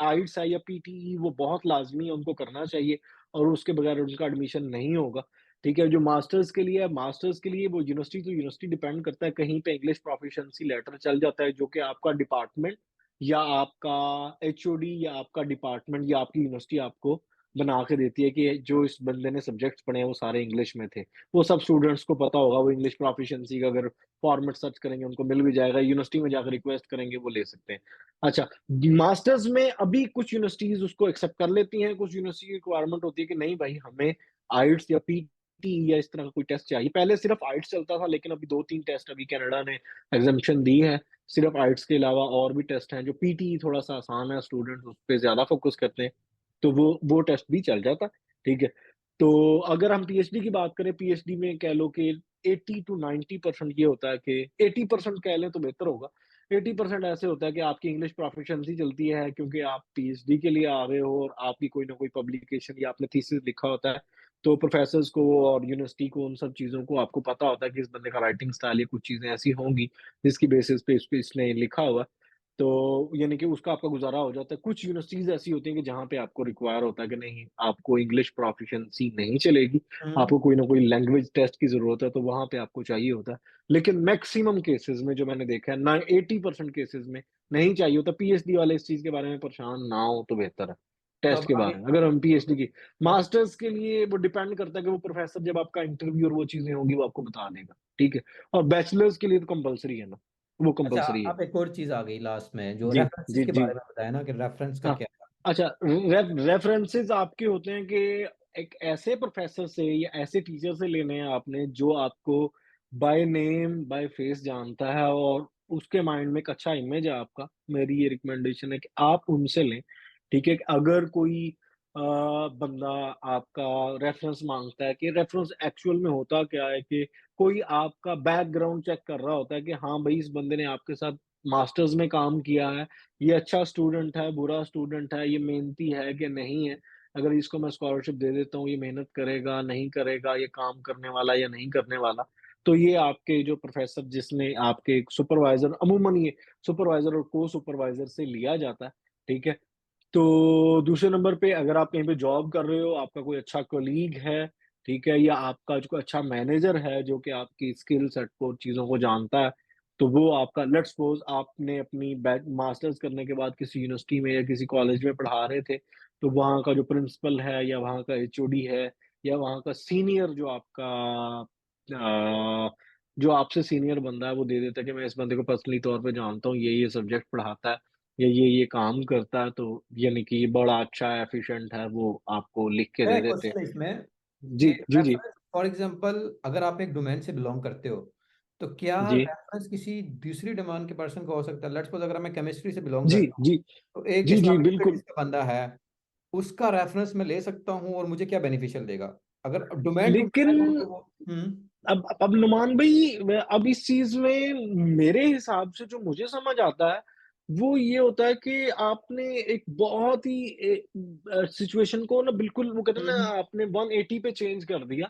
आइट्स है या पीटीई वो बहुत लाजमी है, उनको करना चाहिए और उसके बगैर उनका एडमिशन नहीं होगा। ठीक है, जो मास्टर्स के लिए है, मास्टर्स के लिए वो यूनिवर्सिटी टू यूनिवर्सिटी डिपेंड करता है। कहीं पे इंग्लिश प्रोफिशिएंसी लेटर चल जाता है जो कि आपका डिपार्टमेंट या आपका एचओडी या आपका डिपार्टमेंट या आपकी यूनिवर्सिटी आपको बना के देती है कि जो इस बंदे ने सब्जेक्ट्स पढ़े हैं वो सारे इंग्लिश में थे। वो सब स्टूडेंट्स को पता होगा, वो इंग्लिश प्रोफिशिएंसी का अगर फॉर्मेट सर्च करेंगे उनको मिल भी जाएगा, यूनिवर्सिटी में जाकर रिक्वेस्ट करेंगे वो ले सकते हैं। अच्छा, मास्टर्स में अभी कुछ यूनिवर्सिटीज़ उसको एक्सेप्ट कर लेती हैं, कुछ यूनिवर्सिटी की रिक्वायरमेंट होती है कि नहीं भाई हमें आइट्स या पीटी या इस तरह का कोई टेस्ट चाहिए। पहले सिर्फ आइट्स चलता था, लेकिन अभी 2-3 टेस्ट अभी कनाडा ने एग्ज़म्पशन दी है। सिर्फ आइट्स के अलावा और भी टेस्ट हैं, जो पीटी थोड़ा-सा आसान है, स्टूडेंट्स उस पे ज़्यादा फोकस करते हैं, तो वो टेस्ट भी चल जाता है, ठीक है। तो अगर हम पीएचडी की बात करें, पीएचडी में कह लो कि 80 टू 90% ये होता है कि 80% कह लें तो बेहतर होगा। 80% ऐसे होता है कि आपकी इंग्लिश प्रोफिशिएंसी चलती है क्योंकि आप पीएचडी के लिए आ रहे हो और आपकी कोई ना कोई पब्लिकेशन या आपने थीसिस लिखा होता है। तो प्रोफेसर्स को और यूनिवर्सिटी को उन सब चीज़ों को आपको पता होता है कि इस बंदे का राइटिंग स्टाइल या कुछ चीज़ें ऐसी होंगी, जिसकी बेसिस पे इसको इसने लिखा हुआ है। तो यानी कि उसका आपका गुज़ारा हो जाता है। कुछ यूनिवर्सिटीज़ ऐसी होती हैं कि जहाँ पे आपको रिक्वायर होता है कि नहीं, आपको इंग्लिश प्रोफिशिएंसी नहीं चलेगी, हुँ, आपको कोई ना कोई लैंग्वेज टेस्ट की ज़रूरत है, तो वहाँ पे आपको चाहिए होता है। लेकिन मैक्सिमम केसेज़ में जो मैंने देखा है ना 80% केसेज़ में नहीं चाहिए होता। पीएचडी वाले इस चीज़ के बारे में परेशान ना हो तो बेहतर है, तो टेस्ट अब के आगे बारे में। अगर हम पीएचडी की हुँ, मास्टर्स के लिए वो डिपेंड करता है कि वो प्रोफ़ेसर जब आपका इंटरव्यू और वो चीज़ें होंगी, वो आपको बता देगा, ठीक है? और बैचलर्स के लिए तो कंपल्सरी है ना, वो अच्छा, कंपल्सरी है। अब एक और चीज़ आ गई लास्ट में, जो जी, रेफरेंसेस जी, के जी। बारे में बताया ना कि रेफरेंस का हाँ, क्या था? अच्छा रेफरेंसेस आपके होते हैं कि एक ऐसे प्रोफ़ेसर से या ऐसे टीचर से लेने हैं आपने जो आपको बाय नेम, बाय फेस जानता है और उसके माइंड में एक अच्छा इमेज है आपका। मेरी ये रिकमेंडेशन है कि आप उनसे लें, ठीक है? अगर कोई बंदा आपका रेफरेंस माँगता है कि रेफरेंस एक्चुअल में होता क्या है कि कोई आपका बैकग्राउंड चेक कर रहा होता है कि हाँ, भई इस बंदे ने आपके साथ मास्टर्स में काम किया है, ये अच्छा स्टूडेंट है, बुरा स्टूडेंट है, ये मेहनती है कि नहीं है। अगर इसको मैं स्कॉलरशिप दे देता हूँ, ये मेहनत करेगा, नहीं करेगा, ये काम करने वाला या नहीं करने वाला। तो ये आपके जो प्रोफ़ेसर जिसने आपके सुपरवाइज़र अमूमन ये सुपरवाइज़र और को-सुपरवाइज़र से लिया जाता है, ठीक है? तो दूसरे नंबर पे अगर आप कहीं पे जॉब कर रहे हो, आपका कोई अच्छा कलीग है, ठीक है? या आपका जो कोई अच्छा मैनेजर है जो कि आपकी स्किल सेट को चीज़ों को जानता है, तो वो आपका लेट्स सपोज़ आपने अपनी मास्टर्स करने के बाद किसी यूनिवर्सिटी में या किसी कॉलेज में पढ़ा रहे थे, तो वहाँ का जो प्रिंसिपल है या वहाँ का एचओडी है या वहाँ का सीनियर जो आपका जो आपसे सीनियर बंदा है, वो दे देता है कि मैं इस बंदे को पर्सनली तौर पे जानता हूँ, ये सब्जेक्ट पढ़ाता है या ये काम करता है, तो यानी कि ये बड़ा अच्छा है, एफिशिएंट है, वो आपको लिख के मेरा दे एक देते हैं। क्वेश्चन है इसमें कि जी, जी, जी। रेफरेंस फॉर एग्जांपल अगर आप एक डोमेन से बिलॉन्ग करते हो, तो क्या जी। रेफरेंस किसी दूसरी डोमेन के पर्सन का हो सकता है? लेट्स सपोज़ अगर मैं केमिस्ट्री से बिलॉन्ग जी, करता हूँ, जी। तो एक जी, जी, इस्लामिक बिल्कुल। स्टडीज़ का बंदा है, उसका रेफरेंस मैं ले सकता हूँ और मुझे क्या बेनिफिशियल देगा? अगर डोमेन टू लेकिन डोमेन हो तो वो अब नुमान भई अब इस चीज़ में मेरे हिसाब से जो मुझे समझ आता है, वो ये होता है कि आपने एक बहुत ही सिचुएशन को ना बिल्कुल वो कहते हैं ना हुँ, आपने 180 पे चेंज कर दिया।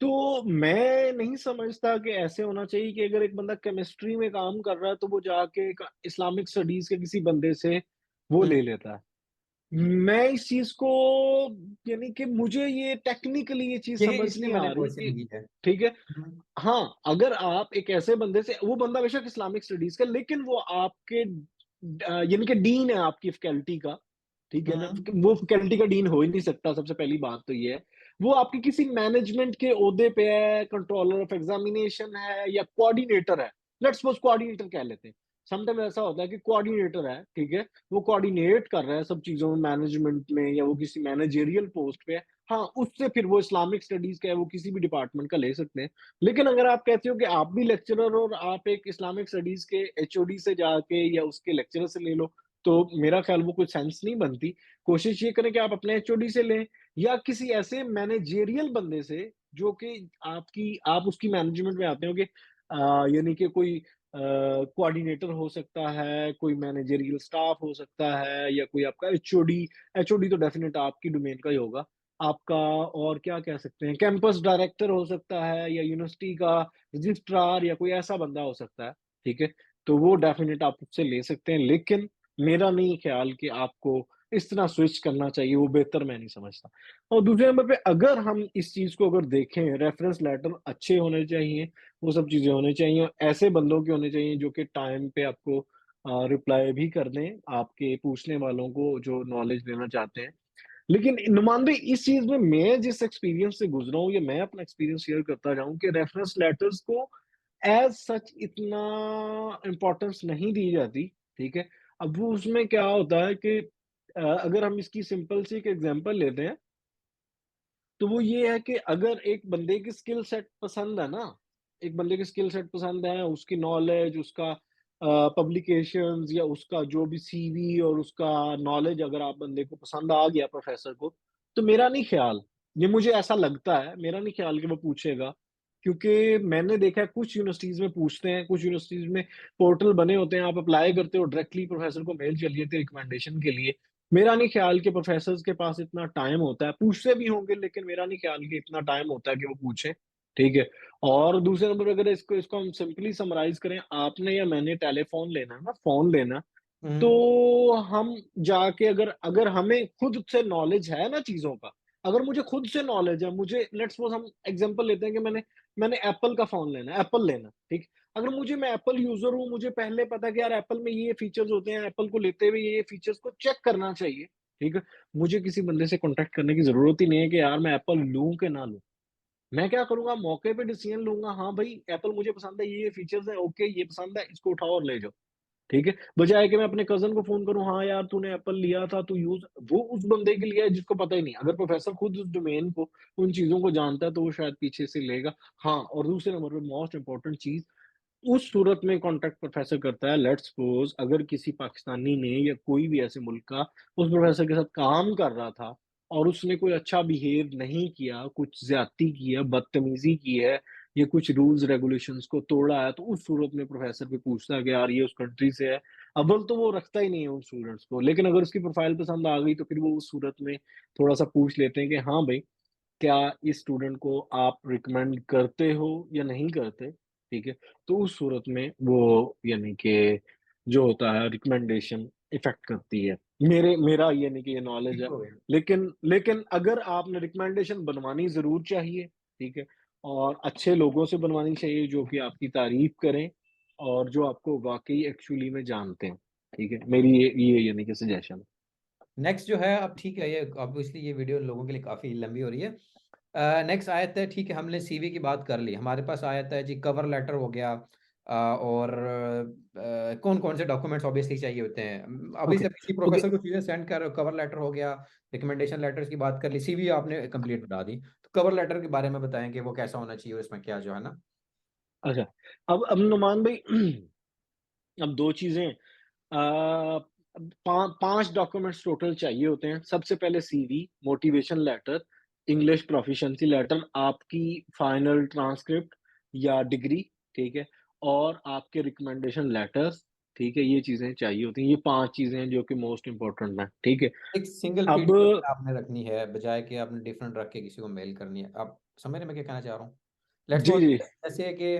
तो मैं नहीं समझता कि ऐसे होना चाहिए कि अगर एक बंदा केमिस्ट्री में काम कर रहा है, तो वो जाके एक इस्लामिक स्टडीज़ के किसी बंदे से वो हुँ, ले लेता है। मैं इस चीज़ को यानी कि मुझे ये टेक्निकली ये चीज़ यही समझ इसलिए नहीं मैंने आ रही क्वेश्चन कि की है। ठीक है, हुँ, हाँ, अगर आप एक ऐसे बंदे से वो बंदा बेशक इस्लामिक स्टडीज़ का लेकिन वो आपके यानी कि डीन है आपकी फैकल्टी का, ठीक है ना? हुँ, वो फैकल्टी का डीन हो ही नहीं सकता, सबसे पहली बात तो ये है। वो आपके किसी मैनेजमेंट के ओहदे पे है, कंट्रोलर ऑफ एग्ज़ामिनेशन है या कोऑर्डिनेटर है। लेट्स सपोज़ कोऑर्डिनेटर कह लेते हैं। समटाइम ऐसा होता है कि कोऑर्डिनेटर है, ठीक है? वो कोऑर्डिनेट कर रहा है सब चीज़ों में मैनेजमेंट में या वो किसी मैनेजरियल पोस्ट पे है। हाँ, उससे फिर वो इस्लामिक स्टडीज़ का है, वो किसी भी डिपार्टमेंट का ले सकते हैं। लेकिन अगर आप कहते हो कि आप भी लेक्चरर और आप एक इस्लामिक स्टडीज़ के एचओडी से जाके या उसके लेक्चरर से ले लो, तो मेरा ख़्याल वो कोई सेंस नहीं बनती। कोशिश ये करें कि आप अपने एचओडी से लें या किसी ऐसे मैनेजरियल बंदे से, जो कि आप उसकी मैनेजमेंट में आते हो कि यानी कि कोई कोऑर्डिनेटर हो सकता है, कोई मैनेजरियल स्टाफ हो सकता है या कोई आपका एचओडी। एचओडी तो डेफिनेट आपकी डोमेन का ही होगा। आपका और क्या कह सकते हैं, कैंपस डायरेक्टर हो सकता है या यूनिवर्सिटी का रजिस्ट्रार या कोई ऐसा बंदा हो सकता है, ठीक है? तो वो डेफिनेट आप उससे ले सकते हैं, लेकिन मेरा नहीं ख्याल कि आपको इस तरह स्विच करना चाहिए, वो बेहतर मैं नहीं समझता। और दूसरे नंबर पे अगर हम इस चीज़ को अगर देखें, रेफरेंस लेटर अच्छे होने चाहिए, वो सब चीज़ें होनी चाहिए और ऐसे बंदों के होने चाहिए जो कि टाइम पे आपको रिप्लाई भी कर दें, आपके पूछने वालों को जो नॉलेज देना चाहते हैं। लेकिन नुमान भाई, इस चीज़ में मैं जिस एक्सपीरियंस से गुज़रा हूँ या मैं अपना एक्सपीरियंस शेयर करता जाऊँ कि रेफरेंस लेटर्स को एज़ सच इतना इम्पोर्टेंस नहीं दी जाती, ठीक है? अब वो उसमें क्या होता है कि अगर हम इसकी सिंपल सी एक एग्ज़ाम्पल लेते हैं, तो वो ये है कि अगर एक बंदे की स्किल सेट पसंद है ना, एक बंदे की स्किल सेट पसंद है, उसकी नॉलेज, उसका पब्लिकेशंस या उसका जो भी सीवी और उसका नॉलेज अगर आप बंदे को पसंद आ गया प्रोफ़ेसर को, तो मेरा नहीं ख़्याल, ये मुझे ऐसा लगता है, मेरा नहीं ख़्याल कि वो पूछेगा। क्योंकि मैंने देखा है कुछ यूनिवर्सिटीज़ में पूछते हैं, कुछ यूनिवर्सिटीज़ में पोर्टल बने होते हैं, आप अप्लाई करते हो, डायरेक्टली प्रोफ़ेसर को मेल चली जाती है रिकमेंडेशन के लिए। मेरा नहीं ख्याल कि प्रोफ़ेसर्स के पास इतना टाइम होता है, पूछते भी होंगे लेकिन मेरा नहीं ख्याल कि इतना टाइम होता है कि वो पूछें, ठीक है? और दूसरे नंबर पे अगर इसको इसको हम सिंपली समराइज़ करें, आपने या मैंने टेलीफ़ोन लेना है ना, फ़ोन लेना, हुँ। तो हम जाके अगर अगर हमें खुद से नॉलेज है ना चीज़ों का, अगर मुझे खुद से नॉलेज है, मुझे लेट्स सपोज़ हम एग्ज़ाम्पल लेते हैं कि मैंने मैंने एप्पल का फ़ोन लेना है, एप्पल लेना, ठीक? अगर मैं एप्पल यूज़र हूँ, मुझे पहले पता है कि यार एप्पल में ये फीचर्स होते हैं, एप्पल को लेते हुए ये फीचर्स को चेक करना चाहिए, ठीक है? मुझे किसी बंदे से कॉन्टैक्ट करने की ज़रूरत ही नहीं है कि यार मैं एप्पल लूँ कि ना लूँ। मैं क्या करूँगा, मौके पे डिसीज़न लूँगा, हाँ भाई एप्पल मुझे पसंद है, ये फीचर्स हैं, ओके ये पसंद है, इसको उठाओ और ले जाओ। ठीक है? बजाए कि मैं अपने कज़न को फ़ोन करूँ, हाँ यार तूने एप्पल लिया था, तू यूज़ वो उस बंदे के लिए है जिसको पता ही नहीं है। अगर प्रोफ़ेसर खुद उस डोमेन को, उन चीज़ों को जानता है तो वो शायद पीछे से लेगा। हाँ, और दूसरे नंबर पे मोस्ट इम्पोर्टेंट चीज़, उस सूरत में कॉन्टैक्ट प्रोफ़ेसर करता है, लेट्स सपोज़ अगर किसी पाकिस्तानी ने या कोई भी ऐसे मुल्क का उस प्रोफ़ेसर के साथ काम कर रहा था और उसने कोई अच्छा बिहेव नहीं किया, कुछ ज़्यादती की है, बदतमीज़ी की है या कुछ रूल्स रेगुलेशंस को तोड़ा है, तो उस सूरत में प्रोफ़ेसर भी पूछता है कि यार ये उस कंट्री से है। अव्वल तो वो रखता ही नहीं है उन स्टूडेंट्स को, लेकिन अगर उसकी प्रोफ़ाइल पसंद आ गई तो फिर वो उस सूरत में थोड़ा-सा पूछ लेते हैं कि हाँ भई, क्या इस स्टूडेंट को आप रिकमेंड करते हो या नहीं करते, ठीक है? तो उस सूरत में वो यानी कि जो होता है रिकमेंडेशन इफ़ेक्ट करती है। मेरा यानी कि ये नॉलेज है। बिल्कुल। लेकिन लेकिन अगर आपने रिकमेंडेशन बनवानी ज़रूर चाहिए, ठीक है? और अच्छे लोगों से बनवानी चाहिए जो कि आपकी तारीफ़ करें और जो आपको वाक़ई एक्चुअली में जानते हैं, ठीक है? मेरी ये यानी कि सजेशन है। नेक्स्ट जो है अब ठीक है, ये ऑब्वियसली ये वीडियो लोगों के लिए काफ़ी लंबी हो रही है। नेक्स्ट आयत है, ठीक है, हमने सीवी की बात कर ली। हमारे पास आयत है जी, कवर लेटर हो गया और कौन-कौन से डॉक्यूमेंट्स ऑब्वियसली चाहिए होते हैं। अभी ओके, से किसी ओके। प्रोफ़ेसर को चीज़ें सेंड कर कवर लेटर हो गया, रिकमेंडेशन लेटर्स की बात कर ली, सीवी आपने कंप्लीट बता दी। तो कवर लेटर के बारे में बताएँ कि वो कैसा होना चाहिए और इसमें क्या जो है ना? अच्छा, अब नुमान भाई अब 2 चीज़ें अ, 5 डॉक्यूमेंट्स टोटल चाहिए होते हैं। सबसे पहले CV, motivation letter, English proficiency letter, आपकी फाइनल ट्रांसक्रिप्ट या डिग्री, ठीक है? और आपके रिकमेंडेशन लेटर्स, ठीक है? ये चीज़ें चाहिए होती हैं। ये 5 चीज़ें हैं जो कि मोस्ट इम्पोर्टेंट हैं, ठीक है? एक सिंगल अब पीडीएफ में आपने रखनी है, बजाए कि आपने डिफरेंट रख के किसी को मेल करनी है। आप समझ रहे हैं मैं क्या कहना चाह रहा हूँ? लेट्स जी, सपोज़ जी। जैसे कि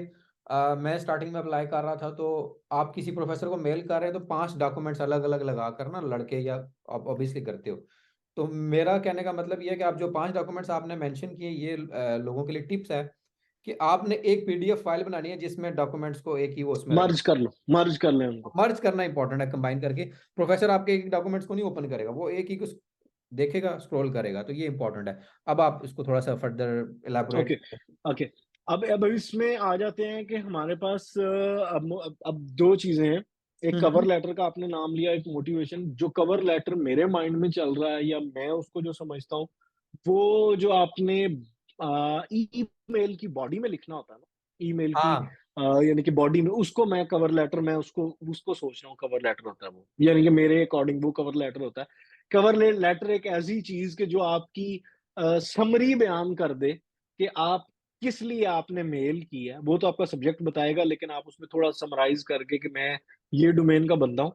मैं स्टार्टिंग में अप्लाई कर रहा था, तो आप किसी प्रोफ़ेसर को मेल कर रहे हैं, तो 5 डॉक्यूमेंट्स अलग-अलग लगाकर ना लड़के या आप ऑब्वियसली करते हो। तो मेरा कहने का मतलब ये है कि आप जो 5 डॉक्यूमेंट्स आपने मेंशन किए, ये लोगों के लिए टिप्स है कि आपने एक पीडीएफ फाइल बनानी है जिसमें डॉक्यूमेंट्स को एक ही वो उसमें रख मर्ज कर लें उनको। मर्ज करना इंपॉर्टेंट है कंबाइन करके। प्रोफ़ेसर आपके एक डॉक्यूमेंट्स को नहीं ओपन करेगा, वो एक ही को देखेगा, स्क्रॉल करेगा, तो ये इम्पोर्टेंट है। अब आप इसको थोड़ा-सा फर्दर इलैबोरेट ओके, करें। ओके। अब इसमें आ जाते हैं कि हमारे पास अब 2 चीज़ें हैं। एक हुँ, कवर हुँ। लेटर का आपने नाम लिया, एक मोटिवेशन। जो कवर लेटर मेरे माइंड में चल रहा है या मैं उसको जो समझता हूँ, वो जो आपने ईमेल की बॉडी में लिखना होता है ना, ईमेल की हाँ, यानी कि बॉडी में उसको मैं कवर लेटर मैं उसको उसको सोच रहा हूँ कवर लेटर होता है वो। यानी कि मेरे अकॉर्डिंग वो कवर लेटर होता है। कवर ले लेटर एक ऐसी चीज़ कि जो आपकी समरी बयान कर दे कि आप किस लिए आपने मेल की है, वो तो आपका सब्जेक्ट बताएगा, लेकिन आप उसमें थोड़ा समराइज़ करके कि मैं ये डोमेन का बंदा हूँ,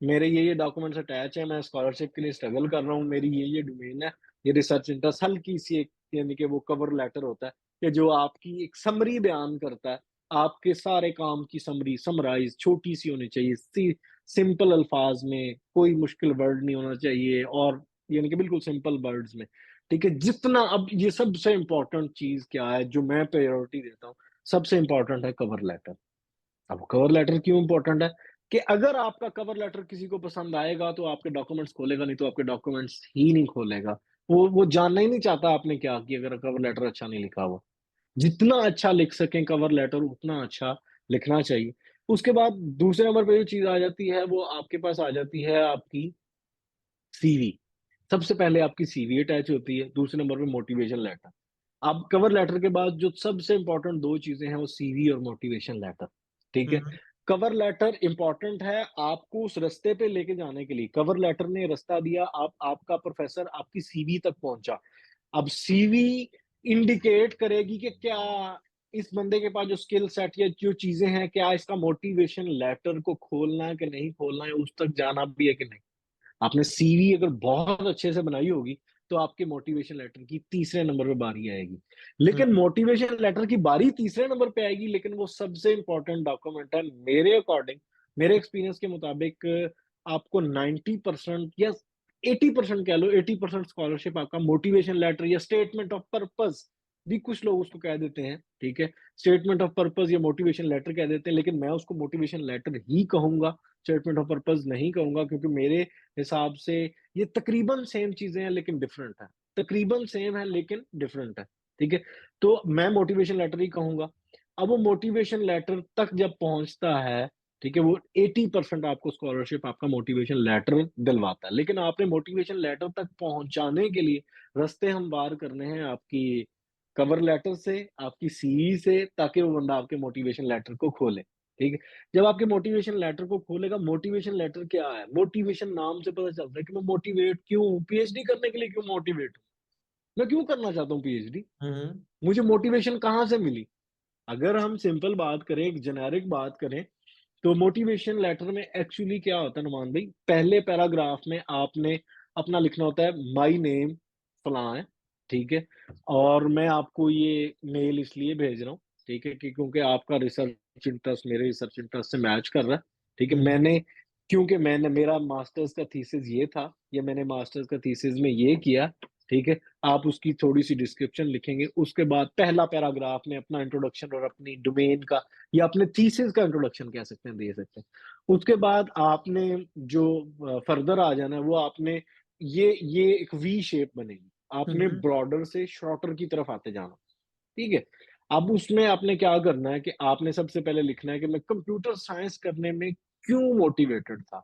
मेरे ये डॉक्यूमेंट्स अटैच हैं, मैं स्कॉलरशिप के लिए स्ट्रगल कर रहा हूँ, मेरी ये डोमेन है, ये रिसर्च इंटरेस्ट, हल्की-सी एक यानी कि वो कवर लेटर होता है कि जो आपकी एक समरी बयान करता है, आपके सारे काम की समरी, समराइज़ छोटी-सी होनी चाहिए, सिंपल अल्फाज में, कोई मुश्किल वर्ड नहीं होना चाहिए और यानी कि बिल्कुल सिंपल वर्ड्स में, ठीक है? जितना अब ये सबसे इम्पोर्टेंट चीज़ क्या है, जो मैं प्रायोरिटी देता हूँ, सबसे इम्पोर्टेंट है कवर लेटर। अब कवर लेटर क्यों इम्पोर्टेंट है? कि अगर आपका कवर लेटर किसी को पसंद आएगा, तो आपके डॉक्यूमेंट्स खोलेगा, नहीं तो आपके डॉक्यूमेंट्स ही नहीं खोलेगा। वो जानना ही नहीं चाहता आपने क्या किया, अगर कवर लेटर अच्छा नहीं लिखा हुआ। जितना अच्छा लिख सकें कवर लेटर, उतना अच्छा लिखना चाहिए। उसके बाद दूसरे नंबर पे जो चीज़ आ जाती है, वो आपके पास आ जाती है आपकी सीवी। सबसे पहले आपकी सीवी अटैच होती है, दूसरे नंबर पे मोटिवेशन लेटर। अब कवर लेटर के बाद जो सबसे इम्पोर्टेंट 2 चीज़ें हैं, वो सीवी और मोटिवेशन लेटर, ठीक हुँ, है? हुँ। कवर लेटर इम्पोर्टेंट है आपको उस रास्ते पे लेके जाने के लिए। कवर लेटर ने रास्ता दिया, आपका प्रोफ़ेसर आपकी सीवी तक पहुँचा। अब सीवी इंडिकेट करेगी कि क्या इस बंदे के पास जो स्किल सेट या जो चीज़ें हैं, क्या इसका मोटिवेशन लेटर को खोलना है कि नहीं खोलना है, उस तक जाना भी है कि नहीं। आपने सीवी अगर बहुत अच्छे से बनाई होगी, तो आपके मोटिवेशन लेटर की तीसरे नंबर पे बारी आएगी। हुँ, लेकिन मोटिवेशन लेटर की बारी तीसरे नंबर पे आएगी, लेकिन वो सबसे इम्पोर्टेंट डॉक्यूमेंट है मेरे अकॉर्डिंग, मेरे एक्सपीरियंस के मुताबिक आपको 90% या 80% कह लो, 80% स्कॉलरशिप आपका मोटिवेशन लेटर या स्टेटमेंट ऑफ पर्पज़ भी कुछ लोग उसको कह देते हैं, ठीक है? स्टेटमेंट ऑफ पर्पज़ या मोटिवेशन लेटर कह देते हैं, लेकिन मैं उसको मोटिवेशन लेटर ही कहूँगा, स्टेटमेंट ऑफ पर्पज़ नहीं कहूँगा, क्योंकि मेरे हिसाब से ये तकरीबन सेम चीज़ें हैं लेकिन डिफरेंट है। तकरीबन सेम है लेकिन डिफरेंट है, ठीक है? तो मैं मोटिवेशन लेटर ही कहूँगा। अब वो मोटिवेशन लेटर तक जब पहुँचता है, ठीक है? वो 80% आपको स्कॉलरशिप आपका मोटिवेशन लेटर दिलवाता है। लेकिन आपने मोटिवेशन लेटर तक पहुँचाने के लिए रास्ते हमवार करने हैं आपकी कवर लेटर से, आपकी सीवी से, ताकि वो बंदा आपके मोटिवेशन लेटर को खोले, ठीक है? जब आपके मोटिवेशन लेटर को खोलेगा, मोटिवेशन लेटर क्या है? मोटिवेशन नाम से पता चलता है कि मैं मोटिवेट क्यों हूँ? पीएचडी करने के लिए क्यों मोटिवेट हूँ? मैं क्यों करना चाहता हूँ पीएचडी? हुँ, हुँ। मुझे मोटिवेशन कहाँ से मिली? अगर हम सिंपल बात करें, एक जेनेरिक बात करें, तो मोटिवेशन लेटर में एक्चुअली क्या होता है नुमान भाई, पहले पैराग्राफ में आपने अपना लिखना होता है, माय नेम फलां है, ठीक है? और मैं आपको ये मेल इसलिए भेज रहा हूँ, ठीक है? कि क्योंकि आपका रिसर्च इंटरेस्ट मेरे रिसर्च इंटरेस्ट से मैच कर रहा है, ठीक है? हुँ, हुँ। क्योंकि मैंने मेरा मास्टर्स का थीसिस ये था, या मैंने मास्टर्स का थीसिस में ये किया, ठीक है? आप उसकी थोड़ी-सी डिस्क्रिप्शन लिखेंगे, उसके बाद पहला पैराग्राफ में अपना इंट्रोडक्शन और अपनी डोमेन का या अपने थीसिस का इंट्रोडक्शन कह सकते हैं, दे सकते हैं। उसके बाद आपने जो फर्दर आ जाना है, वो आपने ये एक वी शेप बनेगी। हुँ, आपने हुँ। ब्रॉडर से शॉर्टर की तरफ आते जाना, ठीक है? अब उसमें आपने क्या करना है कि आपने सबसे पहले लिखना है कि मैं कंप्यूटर साइंस करने में क्यों मोटिवेटेड था?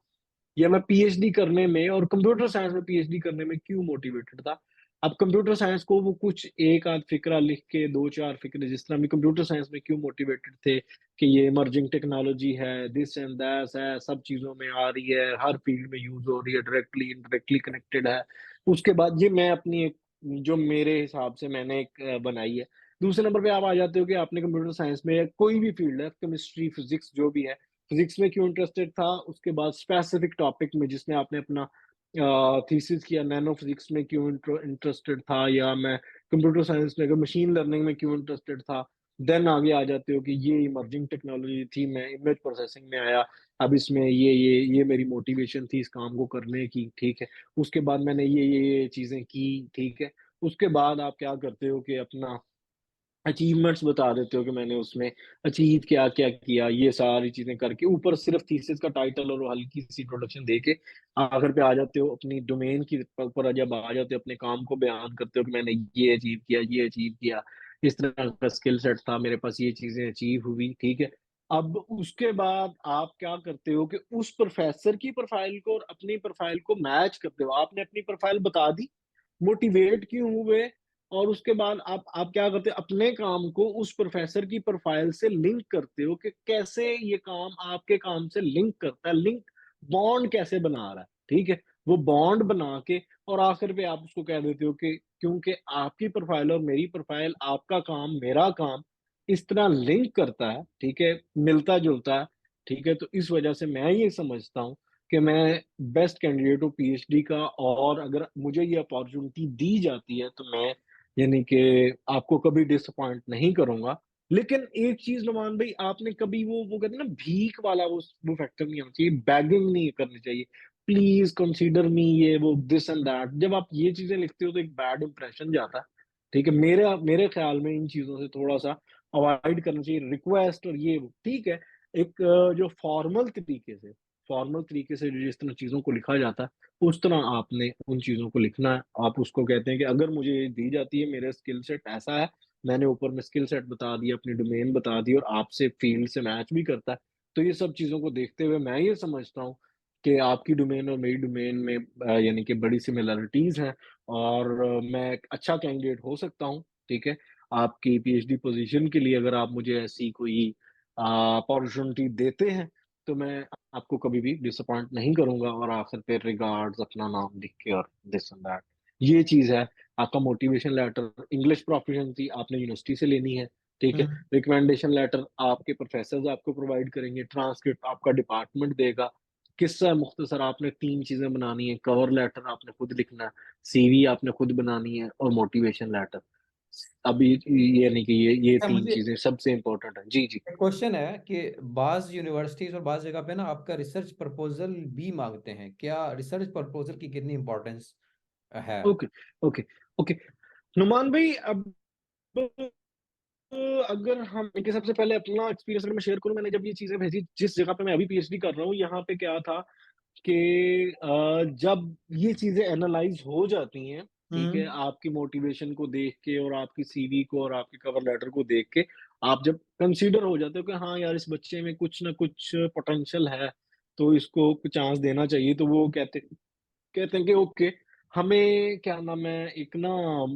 या मैं पीएचडी करने में और कंप्यूटर साइंस में पीएचडी करने में क्यों मोटिवेटेड था? अब कंप्यूटर साइंस को वो कुछ 1 आध फ़िक्रा लिख के 2-4 फ़िक्रे, जिस तरह भी कंप्यूटर साइंस में क्यों मोटिवेटेड थे कि ये इमर्जिंग टेक्नोलॉजी है, दिस एंड दैट है, सब चीज़ों में आ रही है, हर फ़ील्ड में यूज़ हो रही है, डायरेक्टली, इनडायरेक्टली कनेक्टेड है। उसके बाद ये मैं अपनी एक जो मेरे हिसाब से मैंने एक बनाई है। दूसरे नंबर पे आप आ जाते हो कि आपने कंप्यूटर साइंस में कोई भी फ़ील्ड है, केमिस्ट्री, फिज़िक्स जो भी है, फिज़िक्स में क्यों इंटरेस्टेड था, उसके बाद स्पेसिफिक टॉपिक में जिसमें आपने अपना थीसिस किया, नैनो फिज़िक्स में क्यों इंटरेस्टेड था, या मैं कंप्यूटर साइंस में अगर मशीन लर्निंग में क्यों इंटरेस्टेड था। देन आगे आ जाते हो कि ये इमर्जिंग टेक्नोलॉजी थी, मैं इमेज प्रोसेसिंग में आया, अब इसमें ये मेरी मोटिवेशन थी इस काम को करने की, ठीक है। उसके बाद मैंने ये चीज़ें की, ठीक है। उसके बाद आप क्या करते हो कि अपना अचीवमेंट्स बता देते हो कि मैंने उसमें अचीव क्या-क्या किया, ये सारी चीज़ें करके ऊपर सिर्फ़ थीसिस का टाइटल और हल्की-सी इंट्रोडक्शन देके आखिर पे आ जाते हो, अपनी डोमेन की ऊपर जब आ जाते हो, अपने काम को बयान करते हो कि मैंने ये अचीव किया, इस तरह का स्किल सेट था, मेरे पास ये चीज़ें अचीव हुई, ठीक है। अब उसके बाद आप क्या करते हो कि उस प्रोफ़ेसर की प्रोफ़ाइल को और अपनी प्रोफ़ाइल को मैच करते हो। आपने अपनी प्रोफ़ाइल बता दी, मोटिवेट क्यों हुए, और उसके बाद आप क्या करते हो, अपने काम को उस प्रोफ़ेसर की प्रोफ़ाइल से लिंक करते हो कि कैसे ये काम आपके काम से लिंक करता है, लिंक बॉन्ड कैसे बना रहा है, ठीक है? वो बॉन्ड बना के और आखिर पे आप उसको कह देते हो कि क्योंकि आपकी प्रोफाइल और मेरी प्रोफाइल, आपका काम, मेरा काम इस तरह लिंक करता है, ठीक है? मिलता-जुलता है, ठीक है? तो इस वजह से मैं ये समझता हूँ कि मैं बेस्ट कैंडिडेट हूँ पीएचडी का, और अगर मुझे ये अपॉर्च्युनिटी दी जाती है तो मैं यानी कि आपको कभी डिसअपॉइंट नहीं करूँगा। लेकिन एक चीज़ नुमान भाई, आपने कभी वो कहते हैं ना भीख वाला वो फैक्टर नहीं होना चाहिए, बेगिंग नहीं करनी चाहिए। प्लीज़ कंसीडर मी, ये वो दिस एंड दैट। जब आप ये चीज़ें लिखते हो तो एक बैड इंप्रेशन जाता है, ठीक है? मेरे ख़्याल में इन चीज़ों से थोड़ा-सा अवॉइड करना चाहिए, रिक्वेस्ट और ये वो, ठीक है? एक जो फॉर्मल तरीके से जिस तरह चीज़ों को लिखा जाता है, उस तरह आपने उन चीज़ों को लिखना है। आप उसको कहते हैं कि अगर मुझे ये दी जाती है, मेरा स्किल सेट ऐसा है, मैंने ऊपर में स्किल सेट बता दिया, अपनी डोमेन बता दी और आपसे फील्ड से मैच भी करता है। तो ये सब चीज़ों को देखते हुए मैं ये समझता हूँ कि आपकी डोमेन और मेरी डोमेन में यानी कि बड़ी सिमिलैरिटीज़ हैं, और मैं एक अच्छा कैंडिडेट हो सकता हूँ, ठीक है? आपकी पीएचडी पोज़ीशन के लिए अगर आप मुझे ऐसी कोई अपॉर्च्युनिटी देते हैं, तो मैं आपको कभी भी डिसअपॉइंट नहीं करूँगा, और आखिर पे रिगार्ड्स अपना नाम लिख के और दिस एंड दैट। ये चीज़ है। आपका मोटिवेशन लेटर, इंग्लिश प्रोफिशिएंसी आपने यूनिवर्सिटी से लेनी है, ठीक है? हुँ। रिकमेंडेशन लेटर आपके प्रोफेसर्स आपको प्रोवाइड करेंगे, ट्रांसक्रिप्ट आपका डिपार्टमेंट देगा। किस्सा मुख्तसर आपने 3 चीज़ें बनानी है, कवर लेटर आपने खुद लिखना है, सीवी आपने खुद बनानी है और मोटिवेशन लेटर। अभी ये नहीं कि ये अच्छा, 3 मुझे चीज़ें सबसे इम्पोर्टेंट है। जी, जी। एक क्वेश्चन है कि बाज़ यूनिवर्सिटीज़ और बाज़ जगह पे ना आपका रिसर्च प्रपोज़ल भी माँगते हैं। क्या रिसर्च प्रपोज़ल की कितनी इम्पोर्टेंस है? Okay, okay, okay. नुमान भाई, अब अगर हम देखिए, सबसे पहले अपना एक्सपीरियंस अगर मैं शेयर करूँ, मैंने जब ये चीज़ें भेजी, जिस जगह पे मैं अभी पीएचडी कर रहा हूँ, यहाँ पे क्या था कि जब ये चीज़ें एनालाइज़ हो जाती हैं, ठीक है? हुँ, आपकी मोटिवेशन को देख के और आपकी सीवी को और आपके कवर लेटर को देख के, आप जब कंसीडर हो जाते हो कि हाँ यार, इस बच्चे में कुछ ना कुछ पोटेंशियल है, तो इसको कुछ चांस देना चाहिए, तो वो कहते हैं कि ओके, हमें क्या नाम है, एक ना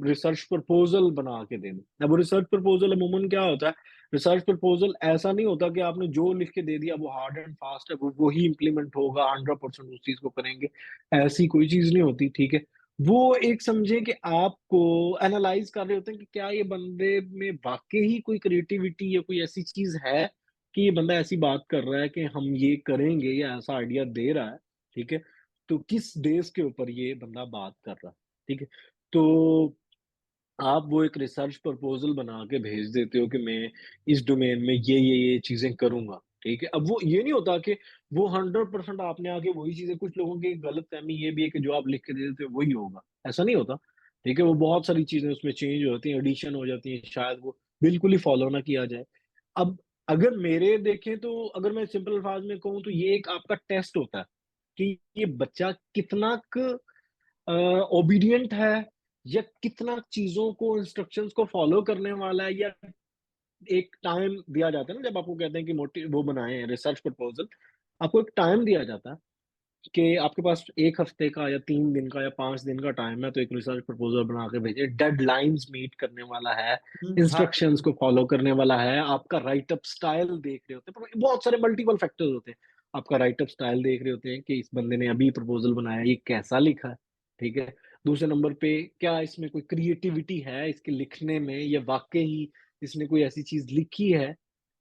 रिसर्च प्रपोज़ल बना के देना। अब वो रिसर्च प्रपोज़ल अमूमन क्या होता है, रिसर्च प्रपोज़ल ऐसा नहीं होता कि आपने जो लिख के दे दिया वो हार्ड एंड फास्ट है, वो ही इम्प्लीमेंट होगा, 100% उस चीज़ को करेंगे, ऐसी कोई चीज़ नहीं होती, ठीक है? वो एक समझिए कि आपको एनालाइज़ कर रहे होते हैं कि क्या ये बंदे में वाक़ई ही कोई क्रिएटिविटी या कोई ऐसी चीज़ है कि ये बंदा ऐसी बात कर रहा है कि हम ये करेंगे, या ऐसा आइडिया दे रहा है, ठीक है? तो किस बेस के ऊपर ये बंदा बात कर रहा है, ठीक है? तो आप वो एक रिसर्च प्रपोज़ल बना के भेज देते हो कि मैं इस डोमेन में ये चीज़ें करूँगा, ठीक है? अब वो ये नहीं होता कि वो 100% आपने आके वही चीज़ें, कुछ लोगों की गलतफ़हमी ये भी है कि जो आप लिख के दे देते हो वही होगा, ऐसा नहीं होता, ठीक है? वो बहुत सारी चीज़ें उसमें चेंज हो जाती हैं, एडिशन हो जाती हैं, शायद वो बिल्कुल ही फ़ॉलो ना किया जाए। अब अगर मेरे देखें तो अगर मैं सिंपल अल्फाज़ में कहूँ तो ये एक आपका टेस्ट होता है कि ये बच्चा कितना ओबीडिएंट है, या कितना चीज़ों को, इंस्ट्रक्शंस को फ़ॉलो करने वाला है, या एक टाइम दिया जाता है ना, जब आपको कहते हैं कि वो बनाएँ रिसर्च प्रपोज़ल, आपको एक टाइम दिया जाता है कि आपके पास 1 हफ्ते का या 3 दिन का या 5 दिन का टाइम है, तो एक रिसर्च प्रपोज़ल बना के भेजें। डेडलाइन्स मीट करने वाला है, हुँ। हाँ, इंस्ट्रक्शंस बिल्कुल। को फ़ॉलो करने वाला है, आपका राइट अप स्टाइल देख रहे होते हैं, बहुत सारे मल्टीपल फैक्टर्स होते हैं। आपका राइट अप स्टाइल देख रहे होते हैं कि इस बंदे ने अभी प्रपोज़ल बनाया है, ये कैसा लिखा है, ठीक है? दूसरे नंबर पे क्या इसमें कोई क्रिएटिविटी है इसके लिखने में, या वाक़ई इसने कोई ऐसी चीज़ लिखी है?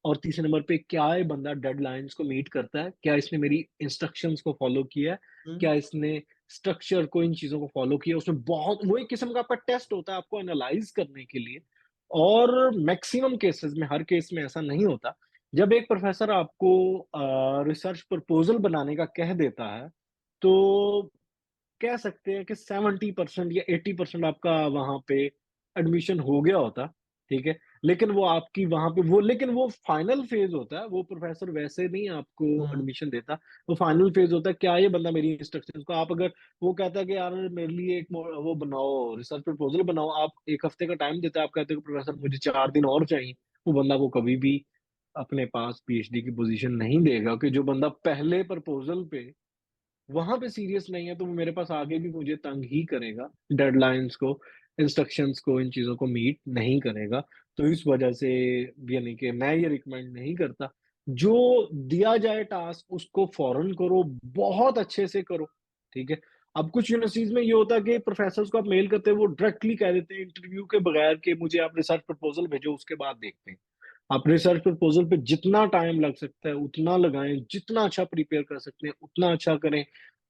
और तीसरे नंबर पे क्या ये बंदा डेडलाइन्स को मीट करता है? क्या इसने मेरी इंस्ट्रक्शंस को फ़ॉलो किया है? हुँ, क्या इसने स्ट्रक्चर को, इन चीज़ों को फ़ॉलो किया? उसमें बहुत वो एक किस्म का आपका टेस्ट होता है आपको एनालाइज़ करने के लिए, और मैक्सिमम केसेज़ में, हर केस में ऐसा नहीं होता। जब एक प्रोफ़ेसर आपको रिसर्च प्रपोज़ल बनाने का कह देता है, तो कह सकते हैं कि 70% या 80% आपका वहाँ पे एडमिशन हो गया होता, ठीक है? लेकिन वो आपकी वहाँ पे वो लेकिन वो फाइनल फ़ेज़ होता है, वो प्रोफ़ेसर वैसे नहीं आपको हुँ, एडमिशन देता, वो फाइनल फ़ेज़ होता है, क्या ये बंदा मेरी इंस्ट्रक्शंस को, आप अगर वो कहता है कि यार मेरे लिए एक वो बनाओ, रिसर्च प्रपोज़ल बनाओ, आप 1 हफ़्ते का टाइम देते हैं, आप कहते हो कि प्रोफ़ेसर मुझे 4 दिन और चाहिए, वो बंदा को कभी भी अपने पास पीएचडी की पोज़ीशन नहीं देगा, कि जो बंदा पहले प्रपोज़ल पे वहाँ पे सीरियस नहीं है, तो वो मेरे पास आगे भी मुझे तंग ही करेगा, डेडलाइन्स को, इंस्ट्रक्शंस को, इन चीज़ों को मीट नहीं करेगा। तो इस वजह से यानी कि मैं ये रिकमेंड नहीं करता। जो दिया जाए टास्क उसको फ़ौरन करो, बहुत अच्छे से करो, ठीक है? अब कुछ यूनिवर्सिटीज में ये होता है कि प्रोफेसर्स को आप मेल करते हैं, वो डायरेक्टली कह देते हैं इंटरव्यू के बगैर कि मुझे आप रिसर्च प्रपोजल भेजो, उसके बाद देखते हैं। आप रिसर्च प्रपोजल पे जितना टाइम लग सकता है उतना लगाएं, जितना अच्छा प्रिपेयर कर सकते हैं उतना अच्छा करें,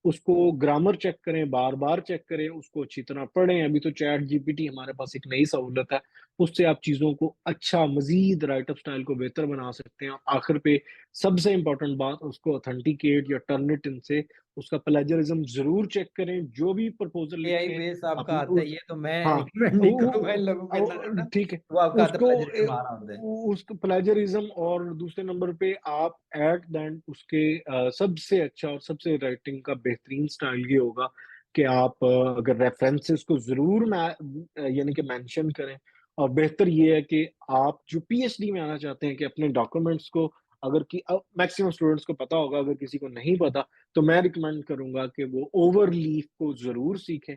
उसको ग्रामर चेक करें, बार बार चेक करें, उसको अच्छी तरह पढ़ें। अभी तो चैट जीपीटी हमारे पास एक नई सहूलत है, उससे आप चीज़ों को अच्छा मजीद राइटअप स्टाइल को बेहतर बना सकते हैं। और आखिर पे सबसे इंपॉर्टेंट बात, उसको ऑथेंटिकेट या टर्निट इनसे उसका प्लेजरिज्म जरूर चेक करें। जो भी प्रपोजल एआई लिखें बेस आप आपका आता है, ये तो मैं हाँ रिकमेंड नहीं करूंगा इन लोगों के अंदर करना। ठीक है, वो आपका आता है उसको प्लेजरिज्म आ रहा होता है। उसको प्लेजरिज्म। और दूसरे नंबर पे आप एट द एंड उसके सबसे अच्छा और सबसे राइटिंग का बेहतरीन स्टाइल ये होगा कि आप अगर रेफरेंसेस को जरूर यानी कि मेंशन करें। और बेहतर ये है कि आप जो पीएचडी में आना चाहते हैं कि अपने डॉक्यूमेंट्स को, अगर कि मैक्सिमम स्टूडेंट्स को पता होगा, अगर किसी को नहीं पता तो मैं रिकमेंड करूंगा कि वो ओवरलीफ को जरूर सीखें।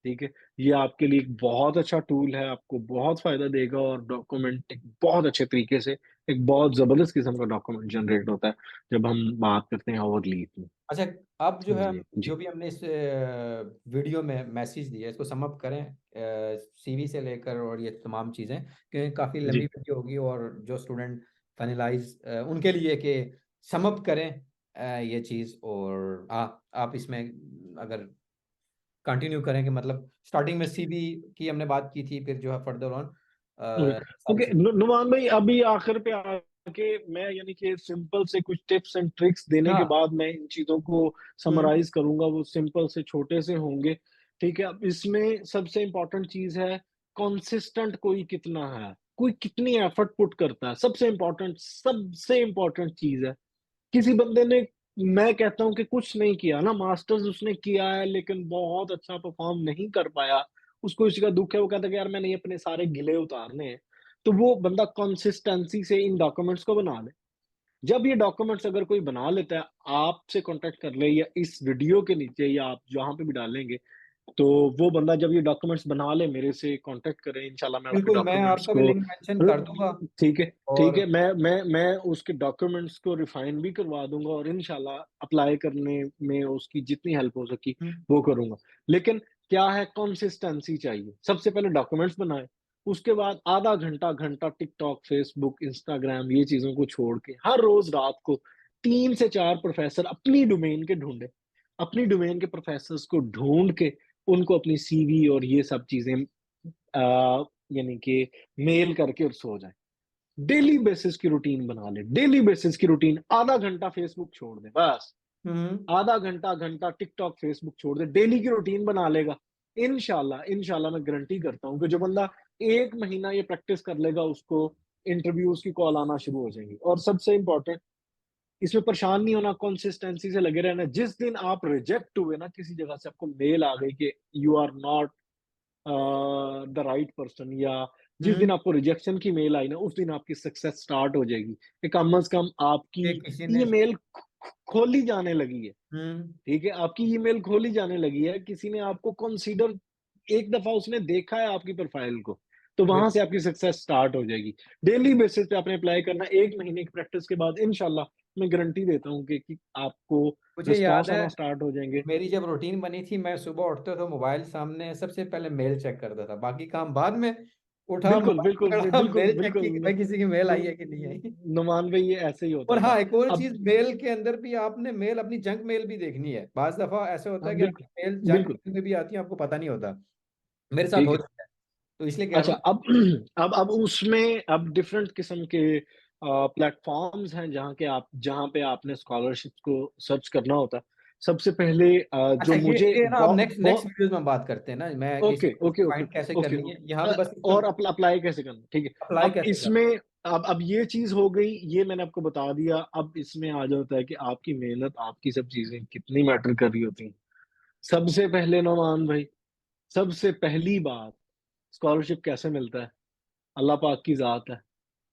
ठीक है? ये आपके लिए एक बहुत अच्छा टूल है, आपको बहुत फ़ायदा देगा और डॉक्यूमेंट एक बहुत अच्छे तरीके से, एक बहुत ज़बरदस्त किस्म का डॉक्यूमेंट जनरेट होता है, जब हम बात करते हैं ओवरलीप में। अच्छा, अब जो है, जी, जी। जो भी हमने इस वीडियो में मैसेज दिया है, इसको सम अप करें, सीवी से लेकर और ये तमाम चीज़ें, क्योंकि काफ़ी लंबी जी। वीडियो होगी, और जो स्टूडेंट फाइनलाइज उनके लिए कि सम अप करें ये चीज़। और आप इसमें अगर कंटिन्यू करें कि मतलब स्टार्टिंग में सीवी की हमने बात की थी, फिर जो है फर्दर ऑन ओके, सारी ओके, चीज़ें। नुमान भाई, अभी आखिर पे आके मैं यानी कि सिंपल से कुछ टिप्स एंड ट्रिक्स देने के हाँ। बाद मैं इन चीज़ों को हम्म। समराइज़ करूँगा, वो सिंपल से छोटे से होंगे। ठीक है? अब इसमें सबसे इम्पोर्टेंट चीज़ है कंसिस्टेंट कोई कितना है, कोई कितनी एफर्ट पुट करता है, सबसे इम्पोर्टेंट चीज़ है। किसी बंदे ने, मैं कहता हूँ कि कुछ नहीं किया ना, मास्टर्स उसने किया है लेकिन बहुत अच्छा परफॉर्म नहीं कर पाया, उसको इसी का दुख है, वो कहता है कि यार मैंने ये अपने सारे गिले उतारने हैं। तो वो बंदा कंसिस्टेंसी से इन डॉक्यूमेंट्स को बना ले। जब ये डॉक्यूमेंट्स अगर कोई बना लेता है, आपसे कॉन्टेक्ट कर ले या इस वीडियो के नीचे या आप जहाँ पे भी डालेंगे, तो वो बंदा जब ये डॉक्यूमेंट्स बना ले मेरे से कांटेक्ट करे, इंशाल्लाह मैं उसके बिल्कुल, मैं डॉक्यूमेंट्स आपका भी को लिंक मेंशन कर दूंगा। ठीक है, ठीक और है, मैं उसके डॉक्यूमेंट्स को रिफाइन भी करवा दूंगा और इंशाल्लाह अप्लाई करने में उसकी जितनी हेल्प हो सकी हम्म, वो करूंगा। लेकिन क्या है, कंसिस्टेंसी चाहिए। सबसे पहले डॉक्यूमेंट्स बनाए, उसके बाद आधा घंटा घंटा टिकटॉक, फेसबुक, इंस्टाग्राम ये चीजों को छोड़ के हर रोज रात को 3 से 4 प्रोफेसर अपनी डोमेन के ढूंढे, अपनी डोमेन के प्रोफेसर्स को ढूंढ के उनको अपनी सीवी और ये सब चीजें यानी कि मेल करके और सो जाए। डेली बेसिस की रूटीन बना ले, डेली बेसिस की रूटीन, आधा घंटा फेसबुक छोड़ दे बस, हम्म। आधा घंटा घंटा टिकटॉक फेसबुक छोड़ दे, डेली की रूटीन बना लेगा। इंशाल्लाह इंशाल्लाह मैं गारंटी करता हूँ कि जो बंदा 1 महीना ये प्रैक्टिस कर लेगा, उसको इंटरव्यूज की कॉल आना शुरू हो जाएंगी। और सबसे इंपॉर्टेंट, इसमें परेशान नहीं होना, कंसिस्टेंसी से लगे रहना। जिस दिन आप रिजेक्ट हुए ना किसी जगह से, आपको मेल आ गई कि you are not the right person, या जिस दिन हम्म। आपको रिजेक्शन की मेल आई ना, उस दिन आपकी सक्सेस स्टार्ट हो जाएगी कि कम से कम आपकी कि किसी ने। ईमेल खोली जाने लगी है। हम्म। ठीक है, आपकी ईमेल खोली जाने लगी है, किसी ने आपको कंसीडर, एक दफा उसने देखा है आपकी प्रोफाइल को, तो वहां से आपकी सक्सेस स्टार्ट हो जाएगी। डेली बेसिस पे आपने अप्लाई करना, 1 महीने की प्रैक्टिस के बाद इंशाल्लाह मैं गारंटी देता हूँ कि आपको मुझे याद रिस्पॉन्स है, आना स्टार्ट हो जाएंगे। मेरी जब रूटीन बनी थी, मैं सुबह उठता था, मोबाइल सामने, सबसे पहले मेल चेक करता था, बाकी काम बाद में। उठा, बिल्कुल, मोबाइल बिल्कुल, पकड़ा, बिल्कुल, मेल चेक बिल्कुल। की कि भाई किसी की मेल आई है कि नहीं आई। नुमान भाई ये ऐसे ही और होता था। हाँ, एक और अब चीज, मेल के अंदर भी आपने मेल, अपनी जंक मेल भी देखनी है। बाज दफा ऐसे होता हाँ, है कि बिल्कुल, आपकी मेल जंक बिल्कुल, मेल में भी आती है, आपको पता नहीं होता। मेरे साथ ठीक हो है। चुका है, तो इसलिए कह रहा अच्छा, हूँ। अब अब उसमें अब डिफरेंट किस्म के प्लेटफ़ॉर्म्स हैं जहाँ पे आपने स्कॉलरशिप्स को सर्च करना होता है। सबसे पहले अच्छा, जो मुझे ये ना अब नेक्स्ट नेक्स्ट वीडियोस में बात करते हैं ना, मैं किसी ओके, को ओके, ओके, फाइंड कैसे ओके, करनी है, यहाँ पे बस इसको और अप्लाई कैसे करना, ठीक है। अप्लाई अब कैसे करना इसमें अब ये चीज़ हो गई, ये मैंने आपको बता दिया। अब इसमें आ जाता है कि आपकी मेहनत, आपकी सब चीज़ें कितनी मैटर कर रही होती हैं। सबसे पहले नौमान भाई, सबसे पहली बात, स्कॉलरशिप कैसे मिलता है? अल्लाह पाक की ज़ात है,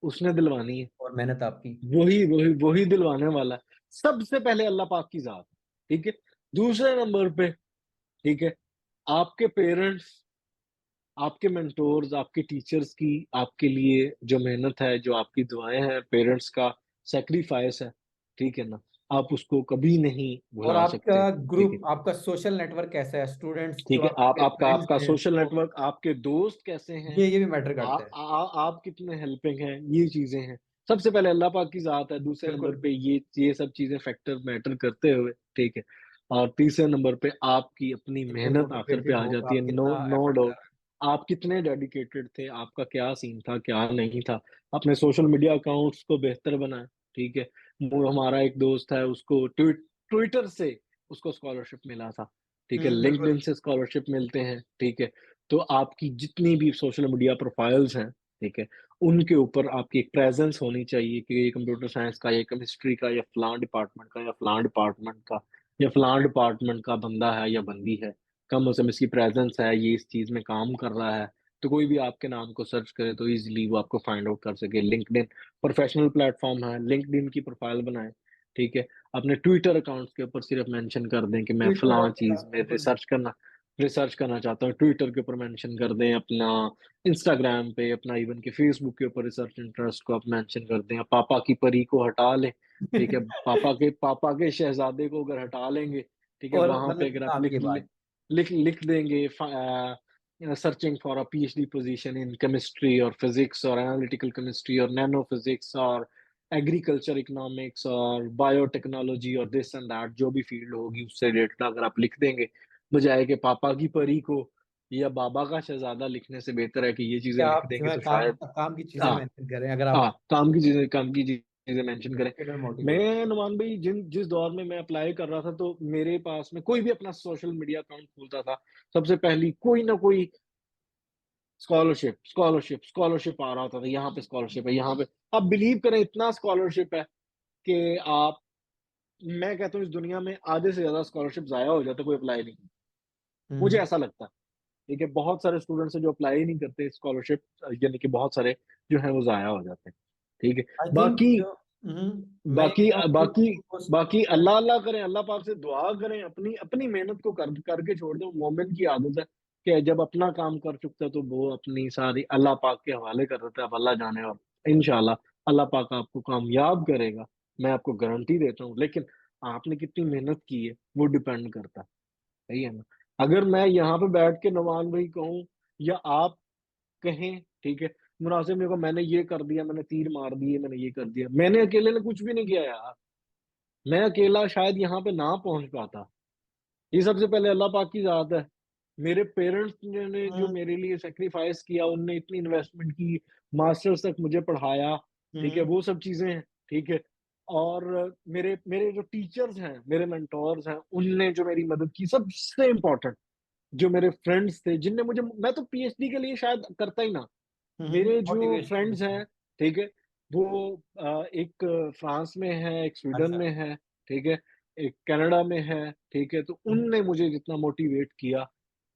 उसने दिलवानी है। और मेहनत आपकी। वही दिलवाने वाला है। सबसे पहले अल्लाह पाक की ज़ात है, ठीक है? दूसरे नंबर पे, ठीक है, आपके पेरेंट्स, आपके मेंटोर्स, आपके टीचर्स की आपके लिए जो मेहनत है, जो आपकी दुआएँ हैं, पेरेंट्स का सैक्रिफाइस है, ठीक है ना? आप उसको कभी नहीं और भुला सकते, आपका ठीक है? ग्रुप, आपका सोशल नेटवर्क कैसा है? स्टूडेंट्स जो ठीक है, आप आपके आपका फ्रेंड्स आपका हैं, सोशल वो नेटवर्क, आपके दोस्त कैसे हैं, ये भी मैटर आ, करता है। आप कितने हेल्पिंग हैं, ये चीजें हैं। सबसे पहले अल्लाह पाक की ज़ात है, दूसरे नंबर बिल्कुल। पे ये सब चीजें फैक्टर मैटर करते हुए, ठीक है? और तीसरे नंबर पे आपकी अपनी कितने मेहनत आखिर पे मोटिवेटेड आ हो, जाती है। आप नो कितना नो एफर्ट कर डाउट, रहे हैं। आप कितने डेडिकेटेड थे, आपका क्या सीन था, क्या नहीं था। अपने सोशल मीडिया अकाउंट्स को बेहतर बनाएं, ठीक है? हमारा एक दोस्त है, उसको ट्विटर से उसको स्कॉलरशिप मिला था, ठीक है? लिंक्डइन बिल्कुल। से स्कॉलरशिप मिलते हैं, ठीक है? तो आपकी जितनी भी सोशल मीडिया प्रोफाइल्स हैं, ठीक है, उनके ऊपर आपकी एक प्रेजेंस होनी चाहिए कि ये कंप्यूटर साइंस का, ये केमिस्ट्री का, या फलां डिपार्टमेंट का, या फलां डिपार्टमेंट का, या फलां डिपार्टमेंट का बंदा है या बंदी है। कम से कम इसकी प्रेजेंस है, ये इस चीज में काम कर रहा है, तो कोई भी आपके नाम को सर्च करे तो इजीली वो आपको फाइंड आउट कर सके। लिंक्डइन प्रोफेशनल प्लेटफॉर्म है, लिंक्डइन की प्रोफाइल बनाए, ठीक है? अपने ट्विटर अकाउंट्स के ऊपर सिर्फ मेंशन कर दें कि मैं ट्विटर फलां वगैरह, चीज में बिल्कुल। रिसर्च करना चाहता हूँ, ट्विटर के ऊपर मेंशन कर दें। अपना इंस्टाग्राम पे, अपना इवन के फेसबुक के ऊपर रिसर्च इंटरेस्ट को आप मेंशन कर दें। पापा की परी को हटा लें, ठीक है? पापा के शहजादे को अगर हटा लेंगे, ठीक है, और वहां पे मतलब अगर आप आपकी बात। लिख देंगे searching for a PhD position in chemistry और फिजिक्स और एनालिटिकल केमिस्ट्री और नैनो फिजिक्स और एग्रीकल्चर इकोनॉमिक्स और बायोटेक्नोलॉजी और दिस एंड दैट, जो भी फील्ड होगी उससे रिलेटेड अगर आप लिख देंगे, बजाय कि पापा की परी को या बाबा का शहजादा लिखने से बेहतर है कि ये चीजें क्या लिख आप जो देंगे है तो काम शायद। काम की चीजें हाँ, मेंशन करें, अगर आप हाँ, काम की चीजें मेंशन करें। मोटिवेट। मैं नुमान भाई जिस दौर में मैं अप्लाई कर रहा था, तो मेरे पास में कोई भी अपना सोशल मीडिया अकाउंट खोलता था, सबसे पहली कोई ना कोई स्कॉलरशिप आ रहा होता था। यहाँ पे स्कॉलरशिप है, यहाँ पे। आप बिलीव करें, इतना स्कॉलरशिप है कि आप मैं कहता हूँ इस दुनिया में आधे से ज्यादा स्कॉलरशिप जाया हो जाता, कोई अप्लाई नहीं। मुझे हम्म। ऐसा लगता है, ठीक है? बहुत सारे स्टूडेंट्स हैं जो अप्लाई ही नहीं करते स्कॉलरशिप, यानी कि बहुत सारे जो है वो जाया हो जाते हैं, ठीक है? आई थिंक बाकी जो मैं बाकी आपको बाकी बाकी मैं अल्लाह अल्लाह करें, अल्लाह पाक से दुआ करें, अपनी अपनी मेहनत को करके छोड़ दें। मोमिन की आदत है कि जब अपना काम कर चुकता है तो वो अपनी सारी अल्लाह पाक के हवाले कर देता है। अब अल्लाह जाने, और इंशाल्लाह अल्लाह पाक आपको कामयाब करेगा, मैं आपको गारंटी देता हूँ। लेकिन आपने कितनी मेहनत की है वो डिपेंड करता है, सही है ना? अगर मैं यहाँ पे बैठ के नवान भाई कहूँ, या आप कहें, ठीक है, मुनासिब ने को मैंने ये कर दिया, मैंने तीर मार दिए, मैंने ये कर दिया, मैंने अकेले ने कुछ भी नहीं किया यार। मैं अकेला शायद यहाँ पे ना पहुंच पाता। ये सबसे पहले अल्लाह पाक की जात है। मेरे पेरेंट्स ने जो हम्म। मेरे लिए सेक्रीफाइस किया, उनने इतनी इन्वेस्टमेंट की, मास्टर्स तक मुझे पढ़ाया, ठीक है, हम्म। वो सब चीजें हैं, ठीक है? और मेरे मेरे जो टीचर्स हैं, मेरे मेंटोर्स हैं, उनने जो मेरी मदद की, सबसे इम्पोर्टेंट जो मेरे फ्रेंड्स थे, जिनने मुझे, मैं तो पीएचडी के लिए शायद करता ही ना। मेरे जो मोटिवेशन। फ्रेंड्स हैं, ठीक है, वो एक फ्रांस में है, एक स्वीडन अच्छा। में है, ठीक है, एक कनाडा में है, ठीक है? तो हम्म। उनने मुझे जितना मोटिवेट किया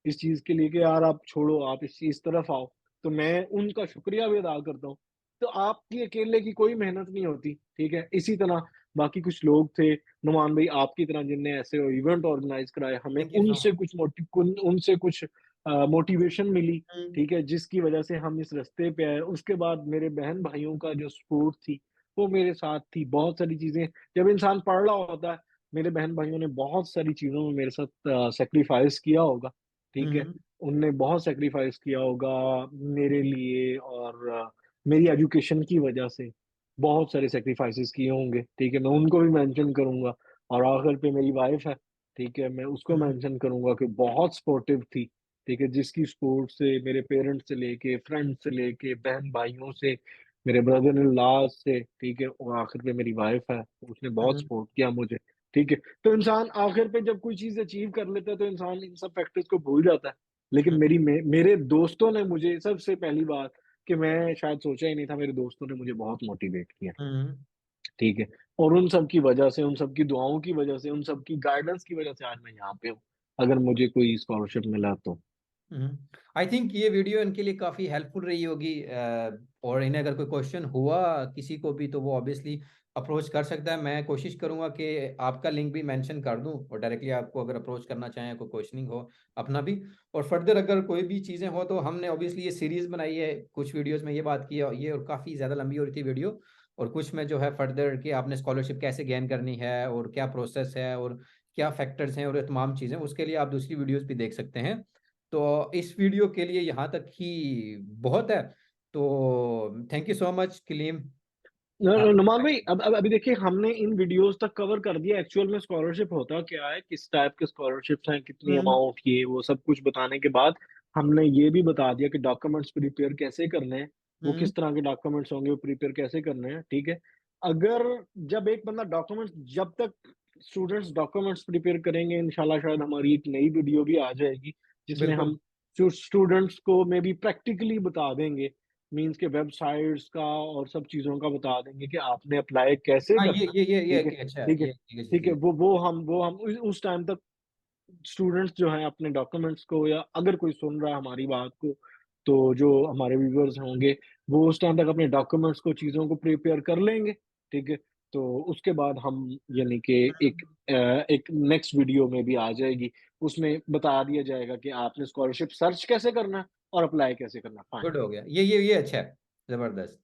इस चीज के लिए कि यार आप छोड़ो, आप इस चीज तरफ आओ, तो मैं उनका शुक्रिया भी अदा करता हूँ। तो आपकी अकेले की कोई मेहनत नहीं होती, ठीक है? इसी तरह बाकी कुछ लोग थे, नुमान भाई आपकी तरह, जिनने ऐसे इवेंट ऑर्गेनाइज कराए, हमें थैंक यू सो मच। उनसे कुछ मोटिवेशन मिली, हम्म। ठीक है, जिसकी वजह से हम इस रास्ते पे आए। उसके बाद मेरे बहन भाइयों का जो सपोर्ट थी, वो मेरे साथ थी। बहुत सारी चीजें जब इंसान पढ़ रहा होता है, मेरे बहन भाइयों ने बहुत सारी चीजों में मेरे साथ सेक्रीफाइस किया होगा, ठीक है? हम्म। उनने बहुत सेक्रीफाइस किया होगा मेरे लिए, और मेरी एजुकेशन की वजह से बहुत सारे सेक्रीफाइसेस किए होंगे, ठीक है? मैं उनको भी मेंशन करूंगा। और आखिर पे मेरी वाइफ है, ठीक है, मैं उसको हम्म। मेंशन करूंगा कि बहुत सपोर्टिव थी, ठीक है? जिसकी सपोर्ट से मेरे पेरेंट्स से लेके, फ्रेंड्स से लेके, बहन भाइयों से, मेरे ब्रदर इन लॉ से, ठीक है, और आखिर पे मेरी वाइफ है, उसने बहुत हम्म। सपोर्ट किया मुझे, ठीक है? तो इंसान आखिर पे जब कोई चीज अचीव कर लेता है तो इंसान इन सब फैक्टर्स को भूल जाता है। लेकिन मेरे दोस्तों ने मुझे, सबसे पहली बात कि मैं शायद सोचा ही नहीं था, मेरे दोस्तों ने मुझे बहुत मोटिवेट किया, हम्म। ठीक है? और उन सब की वजह से, उन सब की दुआओं की वजह से, उन सब की गाइडेंस की वजह से आज मैं यहाँ पे हूँ, अगर मुझे कोई स्कॉलरशिप मिला तो। आई थिंक ये वीडियो इनके लिए काफ़ी हेल्पफुल रही होगी, और इन्हें अगर कोई क्वेश्चन हुआ किसी को भी तो वो ऑब्वियसली अप्रोच कर सकता है। मैं कोशिश करूंगा कि आपका लिंक भी मेंशन कर दूं, और डायरेक्टली आपको अगर अप्रोच करना चाहें, कोई क्वेश्चनिंग हो अपना भी। और फर्दर अगर कोई भी चीज़ें हो तो हमने ऑब्वियसली ये सीरीज बनाई है, कुछ वीडियोस में ये बात की है, ये और काफ़ी ज़्यादा लंबी हो रही थी वीडियो, और कुछ में जो है फर्दर कि आपने स्कॉलरशिप कैसे गेन करनी है और क्या प्रोसेस है और क्या फैक्टर्स हैं और ये तमाम चीज़ें, उसके लिए आप दूसरी वीडियोस भी देख सकते हैं। तो इस वीडियो के लिए यहाँ तक ही बहुत है। तो thank you so much Kaleem. Numan भाई, अब अभी देखिए, हमने इन वीडियोस तक कवर कर दिया एक्चुअल में स्कॉलरशिप होता क्या है, किस टाइप के स्कॉलरशिप्स हैं, कितनी हम्म। अमाउंट, ये वो सब कुछ बताने के बाद हमने ये भी बता दिया कि डॉक्यूमेंट्स प्रिपेयर कैसे करने हैं, वो हम्म। किस तरह के डॉक्यूमेंट्स होंगे, वो प्रिपेयर कैसे करने हैं, ठीक है। अगर जब एक बंदा डॉक्यूमेंट्स, जब तक स्टूडेंट्स डॉक्यूमेंट्स प्रिपेयर करेंगे, इंशाल्लाह शायद हमारी एक नई वीडियो भी आ जाएगी जिसमें बिल्कुल। हम स्टूडेंट्स को मे बी प्रैक्टिकली बता देंगे, मीन्स के वेबसाइट्स का और सब चीज़ों का बता देंगे कि आपने अप्लाई कैसे हाँ, करना है, ये ठीक है, एक अच्छा है, ठीक है, ये ठीक है ठीक चीज़ है। है। वो हम उस टाइम तक स्टूडेंट्स जो हैं अपने डॉक्यूमेंट्स को, या अगर कोई सुन रहा है हमारी बात को, तो जो हमारे व्यूअर्स होंगे, वो उस टाइम तक अपने डॉक्यूमेंट्स को, चीज़ों को प्रिपेयर कर लेंगे, ठीक है। तो उसके बाद हम, यानी कि एक नेक्स्ट वीडियो में भी आ जाएगी, उसमें बता दिया जाएगा कि आपने स्कॉलरशिप सर्च कैसे करना है और अप्लाई कैसे करना है, फाइनल। गुड हो गया, ये अच्छा है, जबरदस्त।